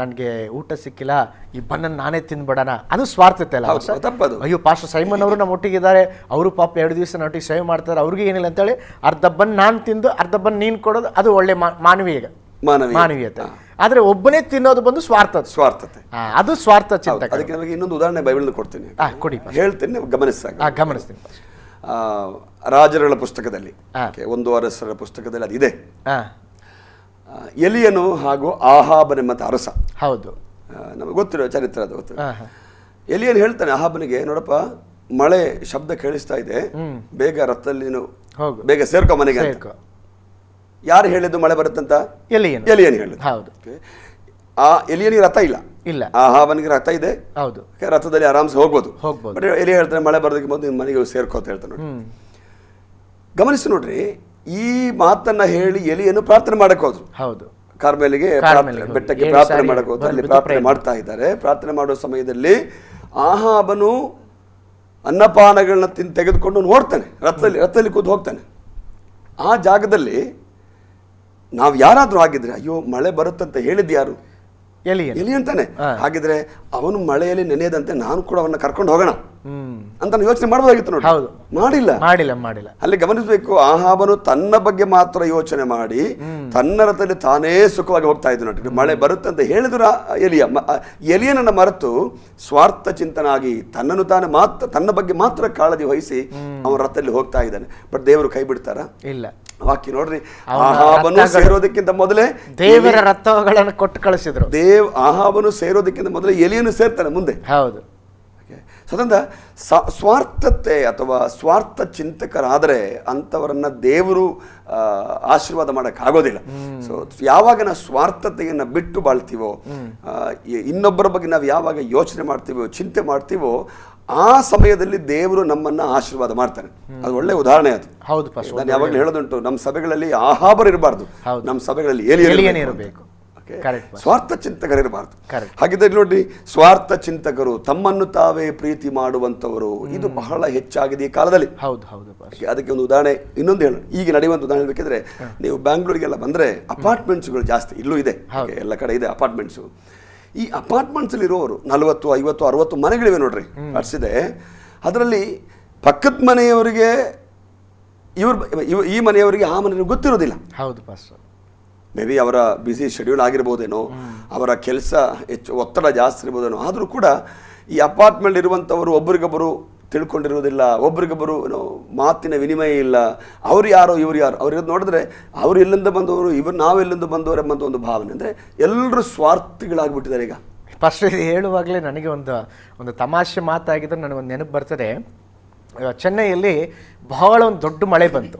ನನಗೆ ಊಟ ಸಿಕ್ಕಿಲ್ಲ, ಈ ಬನ್ನನ್ನು ನಾನೇ ತಿಂದ್ಬಿಡೋಣ, ಅದು ಸ್ವಾರ್ಥತೆ ಅಲ್ಲ? ತಪ್ಪದು. ಅಯ್ಯೋ ಪಾಸ್ಟರ್ ಸೈಮನ್ ಅವರು ನಮ್ಮ ಒಟ್ಟಿಗಿದ್ದಾರೆ, ಅವರು ಪಾಪ 2 ದಿವಸ ನೊಟ್ಟಿಗೆ ಸೇವೆ ಮಾಡ್ತಾರೆ, ಅವ್ರಿಗೆ ಏನಿಲ್ಲ ಅಂತೇಳಿ ಅರ್ಧ ಬನ್ ನಾನು ತಿಂದು ಅರ್ಧ ಬನ್ ನೀನು ಕೊಡೋದು, ಅದು ಒಳ್ಳೆ ಮಾನವೀಯತೆ. ಆದ್ರೆ ಒಬ್ಬನೇ ತಿನ್ನೋದು ಬಂದು ಸ್ವಾರ್ಥತೆ. ಅದು ಸ್ವಾರ್ಥ ಚಿಂತಕ. ಅದಕ್ಕೆ ನಮಗೆ ಇನ್ನೊಂದು ಉದಾಹರಣೆ ಬೈಬಲ್ ಕೊಡ್ತೀನಿ, ಕೊಡಿ, ಹೇಳ್ತೇನೆ, ಗಮನಿಸ್ತೀನಿ. ರಾಜರುಗಳ ಪುಸ್ತಕದಲ್ಲಿ, 1 ಅರಸರ ಪುಸ್ತಕದಲ್ಲಿ ಅದಿದೆ. ಎಲಿಯನು ಹಾಗೂ ಆಹಾಬನೆಂಬ ಅರಸ. ಹೌದು, ನಮಗೆ ಗೊತ್ತಿರೋ ಚರಿತ್ರೆ, ಅದು ಗೊತ್ತು. ಎಲಿಯನ್ ಹೇಳ್ತಾನೆ ಆಹಾಬನಿಗೆ, ನೋಡಪ್ಪ ಮಳೆ ಶಬ್ದ ಕೇಳಿಸ್ತಾ ಇದೆ, ಬೇಗ ರಥದಲ್ಲಿ ನೀನು ಬೇಗ ಸೇರ್ಕೊ ಮನೆಗೆ. ಯಾರು ಹೇಳಿದ್ದು ಮಳೆ ಬರುತ್ತಂತ? ಎಲಿಯನ್ ಹೇಳಿದ್ದು. ಹೌದು. ಆ ಎಲಿಯನಿಗೆ ರಥ ಇಲ್ಲ, ಆಹಾಬನಿಗೆ ರಥ ಇದೆ. ಹೌದು, ರಥದಲ್ಲಿ ಆರಾಮ್ಸೆ ಹೋಗ್ಬೋದು. ಬಟ್ ಎಲಿ ಹೇಳ್ತಾನೆ ಮಳೆ ಬರೋದಕ್ಕೆ ಮೊದಲು ನಿನ್ನ ಮನೆಗೆ ಸೇರ್ಕೋ ಅಂತ ಹೇಳ್ತಾನೆ. ನೋಡಿ, ಗಮನಿಸಿ ನೋಡ್ರಿ, ಈ ಮಾತನ್ನ ಹೇಳಿ ಎಲಿಯನ್ನು ಪ್ರಾರ್ಥನೆ ಮಾಡಕ್ ಹೋದ್ರು. ಹೌದು, ಕಾರ್ಮೆಲಿಗೆ ಬೆಟ್ಟಕ್ಕೆ ಪ್ರಾರ್ಥನೆ ಮಾಡಕ್ ಹೋದ್ರು. ಅಲ್ಲಿ ಪ್ರಾರ್ಥನೆ ಮಾಡ್ತಾ ಇದ್ದಾರೆ. ಪ್ರಾರ್ಥನೆ ಮಾಡೋ ಸಮಯದಲ್ಲಿ ಆಹಾಬನು ಅನ್ನಪಾನಗಳನ್ನ ತೆಗೆದುಕೊಂಡು ನೋಡ್ತಾನೆ, ರಥದಲ್ಲಿ ಕೂತು ಹೋಗ್ತಾನೆ. ಆ ಜಾಗದಲ್ಲಿ ನಾವು ಯಾರಾದ್ರೂ ಆಗಿದ್ರೆ, ಅಯ್ಯೋ ಮಳೆ ಬರುತ್ತಂತ ಹೇಳಿದ್ ಯಾರು? ಎಲಿ ಅಂತಾನೆ. ಹಾಗಿದ್ರೆ ಅವನು ಮಳೆಯಲ್ಲಿ ನೆನೆಯದಂತೆ ನಾನು ಕೂಡ ಅವನ್ನ ಕರ್ಕೊಂಡು ಹೋಗೋಣ ಅಂತ ಯೋಚನೆ ಮಾಡಬಹುದಾಗಿತ್ತು. ನೋಡಿ, ಮಾಡಿಲ್ಲ. ಅಲ್ಲಿ ಗಮನಿಸಬೇಕು, ಆಹಾಬನು ತನ್ನ ಬಗ್ಗೆ ಮಾತ್ರ ಯೋಚನೆ ಮಾಡಿ ತನ್ನ ರಥದಲ್ಲಿ ತಾನೇ ಸುಖವಾಗಿ ಹೋಗ್ತಾ ಇದ್ದು. ನೋಡಿ, ಮಳೆ ಬರುತ್ತಂತ ಹೇಳಿದ್ರು ಎಲಿಯನನ್ನ ಮರೆತು ಸ್ವಾರ್ಥ ಚಿಂತನಾಗಿ ತನ್ನ ಬಗ್ಗೆ ಮಾತ್ರ ಕಾಳಜಿ ವಹಿಸಿ ಅವನ ರಥದಲ್ಲಿ ಹೋಗ್ತಾ ಇದ್ದಾನೆ. ಬಟ್ ದೇವರು ಕೈ ಬಿಡ್ತಾರ? ಇಲ್ಲ. ವಾಕ್ಯ ನೋಡ್ರಿ, ಆಹಾಬನು ಸೇರೋದಕ್ಕಿಂತ ಮೊದಲೇ ದೇವರ ರಥಗಳನ್ನು ಕೊಟ್ಟು ಕಳಿಸಿದ್ರು. ಆಹಾಬನು ಸೇರೋದಕ್ಕಿಂತ ಮೊದಲೇ ಎಲಿಯನ್ನು ಸೇರ್ತಾನೆ ಮುಂದೆ. ಹೌದು. ಸ್ವತಂತ್ರ ಸ್ವಾರ್ಥತೆ ಅಥವಾ ಸ್ವಾರ್ಥ ಚಿಂತಕರಾದರೆ ಅಂಥವರನ್ನ ದೇವರು ಆಶೀರ್ವಾದ ಮಾಡಕ್ ಆಗೋದಿಲ್ಲ. ಸೊ ಯಾವಾಗ ನಾವು ಸ್ವಾರ್ಥತೆಯನ್ನ ಬಿಟ್ಟು ಬಾಳ್ತೀವೋ, ಇನ್ನೊಬ್ಬರ ಬಗ್ಗೆ ನಾವು ಯಾವಾಗ ಯೋಚನೆ ಮಾಡ್ತೀವೋ, ಚಿಂತೆ ಮಾಡ್ತೀವೋ, ಆ ಸಮಯದಲ್ಲಿ ದೇವರು ನಮ್ಮನ್ನ ಆಶೀರ್ವಾದ ಮಾಡ್ತಾನೆ. ಅದು ಒಳ್ಳೆ ಉದಾಹರಣೆ. ಅದು ಹೌದು. ನಾನು ಯಾವಾಗಲೂ ಹೇಳೋದುಂಟು, ನಮ್ಮ ಸಭೆಗಳಲ್ಲಿ ಆಹಾಬರು ಇರಬಾರ್ದು, ನಮ್ಮ ಸಭೆಗಳಲ್ಲಿ ಎಲಿಯನ್ ಇರಬೇಕು. ಸ್ವಾರ್ಥ ಚಿಂತಕರಿರಬಾರ್ದು. ಹಾಗಿದ್ದರೆ ನೋಡಿ, ಸ್ವಾರ್ಥ ಚಿಂತಕರು, ತಮ್ಮನ್ನು ತಾವೇ ಪ್ರೀತಿ ಮಾಡುವಂತವರು, ಇದು ಬಹಳ ಹೆಚ್ಚಾಗಿದೆ ಈ ಕಾಲದಲ್ಲಿ. ಅದಕ್ಕೆ ಒಂದು ಉದಾಹರಣೆ ಇನ್ನೊಂದು ಹೇಳು. ಈಗ ನಡೆಯುವಂತ ಉದಾಹರಣೆ ಬೇಕಿದ್ರೆ, ನೀವು ಬ್ಯಾಂಗ್ಳೂರಿಗೆಲ್ಲ ಬಂದ್ರೆ ಅಪಾರ್ಟ್ಮೆಂಟ್ಸ್ಗಳು ಜಾಸ್ತಿ, ಇಲ್ಲೂ ಇದೆ, ಎಲ್ಲ ಕಡೆ ಇದೆ ಅಪಾರ್ಟ್ಮೆಂಟ್ಸು. ಈ ಅಪಾರ್ಟ್ಮೆಂಟ್ಸ್ ಅಲ್ಲಿ ಇರೋರು 40, 50, 60 ಮನೆಗಳಿವೆ ನೋಡ್ರಿ, ಅರ್ಸಿದೆ. ಅದರಲ್ಲಿ ಪಕ್ಕದ ಮನೆಯವರಿಗೆ ಈ ಮನೆಯವರಿಗೆ ಆ ಮನೆಯವ್ರಿಗೆ ಗೊತ್ತಿರೋದಿಲ್ಲ. ಹೌದು ಪಾಸ್ಟರ್. ಮೇ ಬಿ ಅವರ ಬ್ಯುಸಿ ಶೆಡ್ಯೂಲ್ ಆಗಿರ್ಬೋದೇನೋ, ಅವರ ಕೆಲಸ ಹೆಚ್ಚು ಒತ್ತಡ ಜಾಸ್ತಿ ಇರ್ಬೋದೇನೋ. ಆದರೂ ಕೂಡ ಈ ಅಪಾರ್ಟ್ಮೆಂಟ್ ಇರುವಂಥವರು ಒಬ್ರಿಗೊಬ್ಬರು ತಿಳ್ಕೊಂಡಿರೋದಿಲ್ಲ, ಒಬ್ರಿಗೊಬ್ಬರು ಮಾತಿನ ವಿನಿಮಯ ಇಲ್ಲ. ಅವ್ರು ಯಾರೋ ಇವ್ರು ಯಾರು, ಅವ್ರಿಗೆ ನೋಡಿದ್ರೆ ಅವ್ರು ಎಲ್ಲಿಂದ ಬಂದವರು, ನಾವೆಲ್ಲಿಂದ ಬಂದವರು ಎಂಬಂತ ಒಂದು ಭಾವನೆ. ಅಂದರೆ ಎಲ್ಲರೂ ಸ್ವಾರ್ಥಿಗಳಾಗ್ಬಿಟ್ಟಿದ್ದಾರೆ ಈಗ. ಫಸ್ಟ್ ಇದು ಹೇಳುವಾಗಲೇ ನನಗೆ ಒಂದು ತಮಾಷೆ ಮಾತಾಗಿದ್ರೆ ನನಗೊಂದು ನೆನಪು ಬರ್ತದೆ. ಚೆನ್ನೈಯಲ್ಲಿ ಬಹಳ ಒಂದು ದೊಡ್ಡ ಮಳೆ ಬಂತು.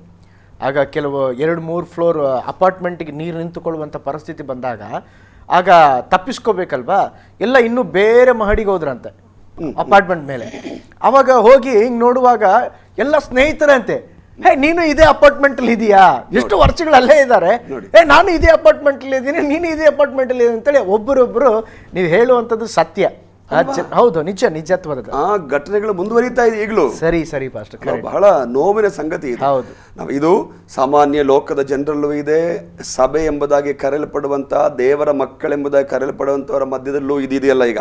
ಆಗ ಕೆಲವು 2-3 ಫ್ಲೋರ್ ಅಪಾರ್ಟ್ಮೆಂಟಿಗೆ ನೀರು ನಿಂತುಕೊಳ್ಳುವಂಥ ಪರಿಸ್ಥಿತಿ ಬಂದಾಗ ಆಗ ತಪ್ಪಿಸ್ಕೋಬೇಕಲ್ವಾ, ಎಲ್ಲ ಇನ್ನೂ ಬೇರೆ ಮಹಡಿಗೆ ಹೋದ್ರಂತೆ ಅಪಾರ್ಟ್ಮೆಂಟ್ ಮೇಲೆ. ಅವಾಗ ಹೋಗಿ ಹಿಂಗ್ ನೋಡುವಾಗ ಎಲ್ಲ ಸ್ನೇಹಿತರಂತೆ, ಹೇ ನೀನು ಇದೇ ಅಪಾರ್ಟ್ಮೆಂಟ್ ಅಲ್ಲಿ ಇದೀಯಾ, ಎಷ್ಟು ವರ್ಷಗಳು ಅಲ್ಲೇ ಇದ್ದಾರೆ, ನಾನು ಇದೇ ಅಪಾರ್ಟ್ಮೆಂಟ್ ಅಲ್ಲಿ ಇದ್ದೀನಿ, ನೀನು ಇದೇ ಅಪಾರ್ಟ್ಮೆಂಟ್ ಅಲ್ಲಿ ಅಂತೇಳಿ ಒಬ್ಬರೊಬ್ರು ನೀವು ಹೇಳುವಂಥದ್ದು ಸತ್ಯ. ಹೌದು, ನಿಜತ್ವದ ಆ ಘಟನೆಗಳು ಮುಂದುವರಿತಾ ಇದೆ ಈಗಲೂ. ಸರಿ ಪಾಸ್ಟರ್, ಬಹಳ ನೋವಿನ ಸಂಗತಿ ಇದು. ಹೌದು, ನಾವು ಇದು ಸಾಮಾನ್ಯ ಲೋಕದ ಜನರಲ್ಲೂ ಇದೆ, ಸಭೆ ಎಂಬುದಾಗಿ ಕರೆಯಲ್ಪಡುವಂತಹ ದೇವರ ಮಕ್ಕಳೆಂಬುದಾಗಿ ಕರೆಯಲ್ಪಡುವಂತವರ ಮಧ್ಯದಲ್ಲೂ ಇದೆಯಲ್ಲ ಈಗ,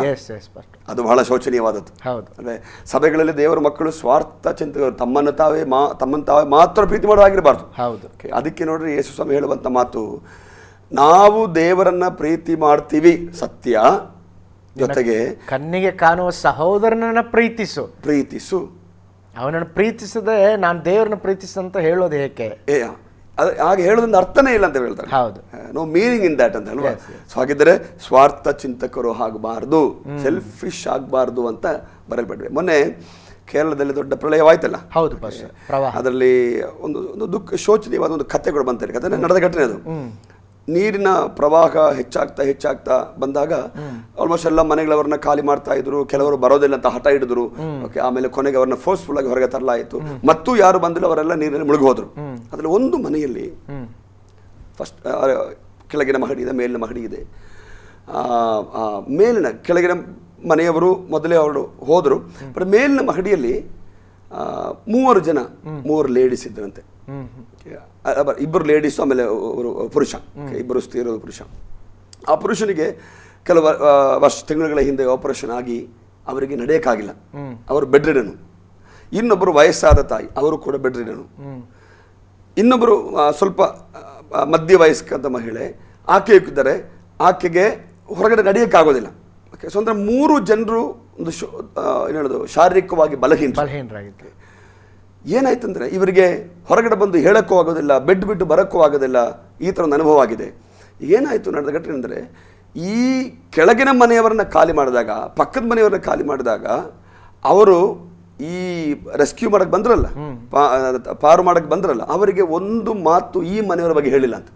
ಅದು ಬಹಳ ಶೋಚನೀಯವಾದದ್ದು. ಅಂದ್ರೆ ಸಭೆಗಳಲ್ಲಿ ದೇವರ ಮಕ್ಕಳು ಸ್ವಾರ್ಥ ಚಿಂತಕರು, ತಮ್ಮನ್ನು ತಾವೇ ಮಾತ್ರ ಪ್ರೀತಿ ಮಾಡುವಾಗಿರಬಾರ್ದು. ಹೌದು, ಅದಕ್ಕೆ ನೋಡ್ರಿ ಯೇಸು ಸ್ವಾಮಿ ಹೇಳುವಂತ ಮಾತು, ನಾವು ದೇವರನ್ನ ಪ್ರೀತಿ ಮಾಡ್ತೀವಿ ಸತ್ಯ, ಜೊತೆಗೆ ಕಣ್ಣಿಗೆ ಕಾಣುವ ಸಹೋದರನನ್ನ ಪ್ರೀತಿಸು. ಅವನನ್ನು ಪ್ರೀತಿಸದೆ ನಾನು ದೇವರನ್ನ ಪ್ರೀತಿಸಂತ ಹೇಳೋದು ಏಕೆ? ಹಾಗೆ ಹೇಳೋದೊಂದು ಅರ್ಥನೇ ಇಲ್ಲ ಅಂತ ಹೇಳ್ತಾರೆ. ಹೌದು, ನೋ ಮೀನಿಂಗ್ ಇನ್ ದ್ಯಾಟ್ ಅಂತ ಅಲ್ವಾ. ಸೊ ಹಾಗಿದ್ರೆ ಸ್ವಾರ್ಥ ಚಿಂತಕರು ಆಗಬಾರ್ದು, ಸೆಲ್ಫಿಶ್ ಆಗಬಾರ್ದು ಅಂತ ಬರೆಯಲ್ಪಟ್ಟಿವೆ. ಮೊನ್ನೆ ಕೇರಳದಲ್ಲಿ ದೊಡ್ಡ ಪ್ರಳಯವಾಯ್ತಲ್ಲ. ಹೌದು, ಅದರಲ್ಲಿ ಒಂದು ಶೋಚನೀಯವಾದ ಒಂದು ಕಥೆಗಳು ಬಂತಾರೆ. ಕಥೆ ನಡೆದ ಘಟನೆ ಅದು. ನೀರಿನ ಪ್ರವಾಹ ಹೆಚ್ಚಾಗ್ತಾ ಬಂದಾಗ ಆಲ್ಮೋಸ್ಟ್ ಎಲ್ಲ ಮನೆಗಳವರನ್ನ ಖಾಲಿ ಮಾಡ್ತಾ ಇದ್ರು, ಕೆಲವರು ಬರೋದಿಲ್ಲ ಅಂತ ಹಠ ಹಿಡಿದ್ರು. ಆಮೇಲೆ ಕೊನೆಗೆ ಅವ್ರನ್ನ ಫೋರ್ಸ್ಫುಲ್ ಆಗಿ ಹೊರಗೆ ತರಲಾಯಿತು. ಮತ್ತು ಯಾರು ಬಂದಿಲ್ಲ, ಅವರೆಲ್ಲ ನೀರಿನಲ್ಲಿ ಮುಳುಗಿ ಹೋದ್ರು. ಅದ್ರಲ್ಲಿ ಒಂದು ಮನೆಯಲ್ಲಿ ಫಸ್ಟ್ ಕೆಳಗಿನ ಮಹಡಿ ಇದೆ, ಮೇಲಿನ ಮಹಡಿ ಇದೆ. ಕೆಳಗಿನ ಮನೆಯವರು ಮೊದಲೇ ಅವರು ಹೋದ್ರು. ಬಟ್ ಮೇಲಿನ ಮಹಡಿಯಲ್ಲಿ 3 ಲೇಡೀಸ್ ಇದ್ರಂತೆ. ಇಬ್ಬರು ಲೇಡೀಸು, ಆಮೇಲೆ ಪುರುಷ, ಇಬ್ಬರು ಸ್ತ್ರೀಯರು ಪುರುಷ. ಆ ಪುರುಷನಿಗೆ ಕೆಲವು ತಿಂಗಳುಗಳ ಹಿಂದೆ ಆಪರೇಷನ್ ಆಗಿ ಅವರಿಗೆ ನಡೆಯಕ್ಕಾಗಿಲ್ಲ, ಅವರು ಬೆಡ್ ರಿಡನು. ಇನ್ನೊಬ್ಬರು ವಯಸ್ಸಾದ ತಾಯಿ, ಅವರು ಕೂಡ ಬೆಡ್ ರಿಡನು. ಇನ್ನೊಬ್ಬರು ಸ್ವಲ್ಪ ಮಧ್ಯ ವಯಸ್ಕಂತ ಮಹಿಳೆ, ಆಕೆ ಇದ್ದಾರೆ, ಆಕೆಗೆ ಹೊರಗಡೆ ನಡೆಯಕ್ಕಾಗೋದಿಲ್ಲ. ಸೊ ಅಂದ್ರೆ 3 ಜನರು ಒಂದು ಏನು ಹೇಳೋದು, ಶಾರೀರಿಕವಾಗಿ ಬಲಹೀನರಾಗಿದ್ದಾರೆ. ಏನಾಯ್ತಂದ್ರೆ ಇವರಿಗೆ ಹೊರಗಡೆ ಬಂದು ಹೇಳಕ್ಕೂ ಆಗೋದಿಲ್ಲ, ಬೆಡ್ ಬಿಟ್ಟು ಬರೋಕ್ಕೂ ಆಗೋದಿಲ್ಲ, ಈ ಥರ ಒಂದು ಅನುಭವ ಆಗಿದೆ. ಏನಾಯಿತು ನಡೆದ ಘಟನೆ ಅಂದರೆ, ಈ ಕೆಳಗಿನ ಮನೆಯವರನ್ನ ಖಾಲಿ ಮಾಡಿದಾಗ, ಪಕ್ಕದ ಮನೆಯವರನ್ನ ಖಾಲಿ ಮಾಡಿದಾಗ, ಅವರು ಈ ರೆಸ್ಕ್ಯೂ ಮಾಡಕ್ಕೆ ಬಂದ್ರಲ್ಲ, ಪಾರು ಮಾಡಕ್ಕೆ ಬಂದ್ರಲ್ಲ, ಅವರಿಗೆ ಒಂದು ಮಾತು ಈ ಮನೆಯವರ ಬಗ್ಗೆ ಹೇಳಿಲ್ಲ ಅಂತ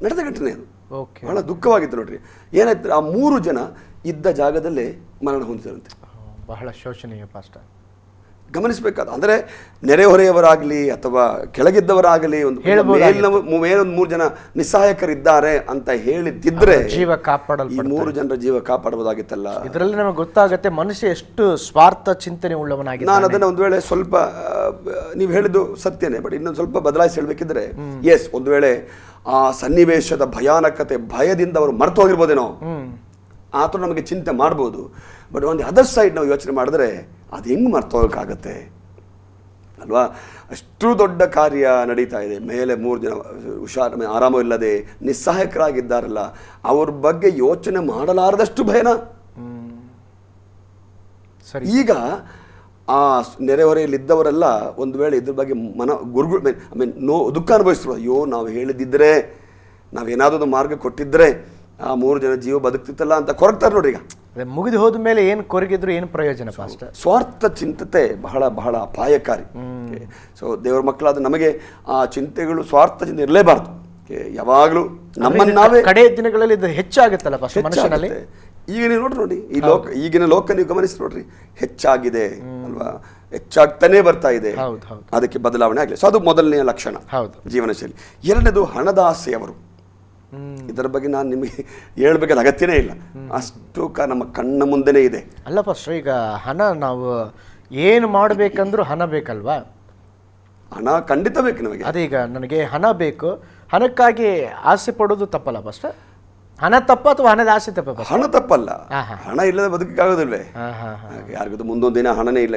ನಡೆದ ಘಟನೆ ಅದು. ಬಹಳ ದುಃಖವಾಗಿತ್ತು ನೋಡ್ರಿ. ಏನಾಯ್ತು, ಆ 3 ಜನ ಇದ್ದ ಜಾಗದಲ್ಲೇ ಮರಣ ಹೊಂದಿದರಂತೆ. ಬಹಳ ಶೋಚನೀಯ ಪಾಸ್ಟರ್. ಗಮನಿಸಬೇಕಾದ ಅಂದರೆ ನೆರೆಹೊರೆಯವರಾಗಲಿ ಅಥವಾ ಕೆಳಗಿದ್ದವರಾಗಲಿ ಒಂದು 3 ಜನ ನಿಸ್ಸಹಾಯಕರಿದ್ದಾರೆ ಅಂತ ಹೇಳಿದ್ದಿದ್ರೆ ಜೀವ ಕಾಪಾಡಲು ಈ 3 ಜನರ ಜೀವ ಕಾಪಾಡಬಹುದಾಗಿತ್ತಲ್ಲ. ಇದರಲ್ಲಿ ನಮಗೆ ಗೊತ್ತಾಗುತ್ತೆ ಮನುಷ್ಯ ಎಷ್ಟು ಸ್ವಾರ್ಥ ಚಿಂತನೆ ಉಳ್ಳವನಾಗಿ. ನಾನು ಅದನ್ನ ಒಂದು ವೇಳೆ ಸ್ವಲ್ಪ ನೀವು ಹೇಳಿದ್ದು ಸತ್ಯನೇ, ಬಟ್ ಇನ್ನೊಂದು ಸ್ವಲ್ಪ ಬದಲಾಯಿಸಿ ಹೇಳ್ಬೇಕಿದ್ರೆ, ಎಸ್, ಒಂದು ವೇಳೆ ಆ ಸನ್ನಿವೇಶದ ಭಯಾನಕತೆ ಭಯದಿಂದ ಅವರು ಮರೆತು ಹೋಗಿರ್ಬೋದೇನೋ, ಆ ಥರ ನಮಗೆ ಚಿಂತೆ ಮಾಡ್ಬೋದು. ಬಟ್ ಒಂದು ಅದರ್ ಸೈಡ್ ನಾವು ಯೋಚನೆ ಮಾಡಿದ್ರೆ ಅದು ಹೆಂಗೆ ಮರ್ತೋಗೋಕ್ಕಾಗತ್ತೆ ಅಲ್ವಾ? ಅಷ್ಟು ದೊಡ್ಡ ಕಾರ್ಯ ನಡೀತಾ ಇದೆ, ಮೇಲೆ 3 ಜನ ಆರಾಮವಿಲ್ಲದೆ ನಿಸ್ಸಹಾಯಕರಾಗಿದ್ದಾರಲ್ಲ, ಅವ್ರ ಬಗ್ಗೆ ಯೋಚನೆ ಮಾಡಲಾರದಷ್ಟು ಭಯನ. ಈಗ ಆ ನೆರೆಹೊರೆಯಲ್ಲಿದ್ದವರೆಲ್ಲ ಒಂದು ವೇಳೆ ಇದ್ರ ಬಗ್ಗೆ ದುಃಖ ಅನುಭವಿಸ್ರು. ಅಯ್ಯೋ, ನಾವು ಹೇಳಿದ್ದಿದ್ರೆ, ನಾವೇನಾದರೂ ಒಂದು ಮಾರ್ಗ ಕೊಟ್ಟಿದ್ರೆ ಆ 3 ಜನ ಜೀವ ಬದುಕ್ತಿತ್ತಲ್ಲ ಅಂತ ಕೊರಗ್ತಾರೆ ನೋಡಿ. ಈಗ ಮುಗಿದು ಹೋದ ಮೇಲೆ ಏನು ಕೊರಗಿದ್ರು ಏನು ಪ್ರಯೋಜನ ಪಾಸ್ಟರ್? ಸ್ವಾರ್ಥ ಚಿಂತತೆ ಬಹಳ ಬಹಳ ಅಪಾಯಕಾರಿ. ಸೊ ದೇವರ ಮಕ್ಕಳಾದ ನಮಗೆ ಆ ಚಿಂತೆಗಳು, ಸ್ವಾರ್ಥ ಚಿಂತೆ ಇರಲೇಬಾರ್ದು. ಯಾವಾಗಲೂ ನಮ್ಮನ್ನು ನಾವೇ ಕಡೆ ದಿನಗಳಲ್ಲಿ ಇದು ಹೆಚ್ಚಾಗುತ್ತಲ್ಲ ಪಾಸ್ಟರ್ ಮನುಷ್ಯನಲ್ಲಿ. ಈಗ ನೀವು ನೋಡಿ ಈಗಿನ ಲೋಕ ನೀವು ಗಮನಿಸಿ ನೋಡ್ರಿ, ಹೆಚ್ಚಾಗಿದೆ ಅಲ್ವಾ, ಹೆಚ್ಚಾಗ್ತಾನೆ ಬರ್ತಾ ಇದೆ. ಅದಕ್ಕೆ ಬದಲಾವಣೆ ಆಗಲಿ. ಸೊ ಅದು ಮೊದಲನೆಯ ಲಕ್ಷಣ ಜೀವನ ಶೈಲಿ. ಎರಡನೇದು ಹಣದಾಸೆಯವರು. ಇದರ ಬಗ್ಗೆ ನಾನು ನಿಮಗೆ ಹೇಳ್ಬೇಕಾದ ಅಗತ್ಯನೇ ಇಲ್ಲ, ಅಷ್ಟು ನಮ್ಮ ಕಣ್ಣ ಮುಂದೆನೇ ಇದೆ. ಅಲ್ಲ ಪಾಸ್ಟರ್, ಈಗ ಹಣ, ನಾವು ಏನು ಮಾಡಬೇಕಂದ್ರೂ ಹಣ ಬೇಕಲ್ವಾ? ಹಣ ಖಂಡಿತ ಬೇಕು ನಮಗೆ. ಅದೀಗ ನನಗೆ ಹಣ ಬೇಕು, ಹಣಕ್ಕಾಗಿ ಆಸೆ ಪಡೋದು ತಪ್ಪಲ್ಲ ಪಾಸ್ಟರ್? ಹಣ ತಪ್ಪ ಅಥವಾ ಹಣದ ಆಸೆ ತಪ್ಪ? ಹಣ ತಪ್ಪಲ್ಲ, ಹಣ ಇಲ್ಲದೆ ಬದುಕಕ್ಕಾಗೋದಿಲ್ವೇ? ಯಾರಿಗೂ ಮುಂದೊಂದು ದಿನ ಹಣನೇ ಇಲ್ಲ.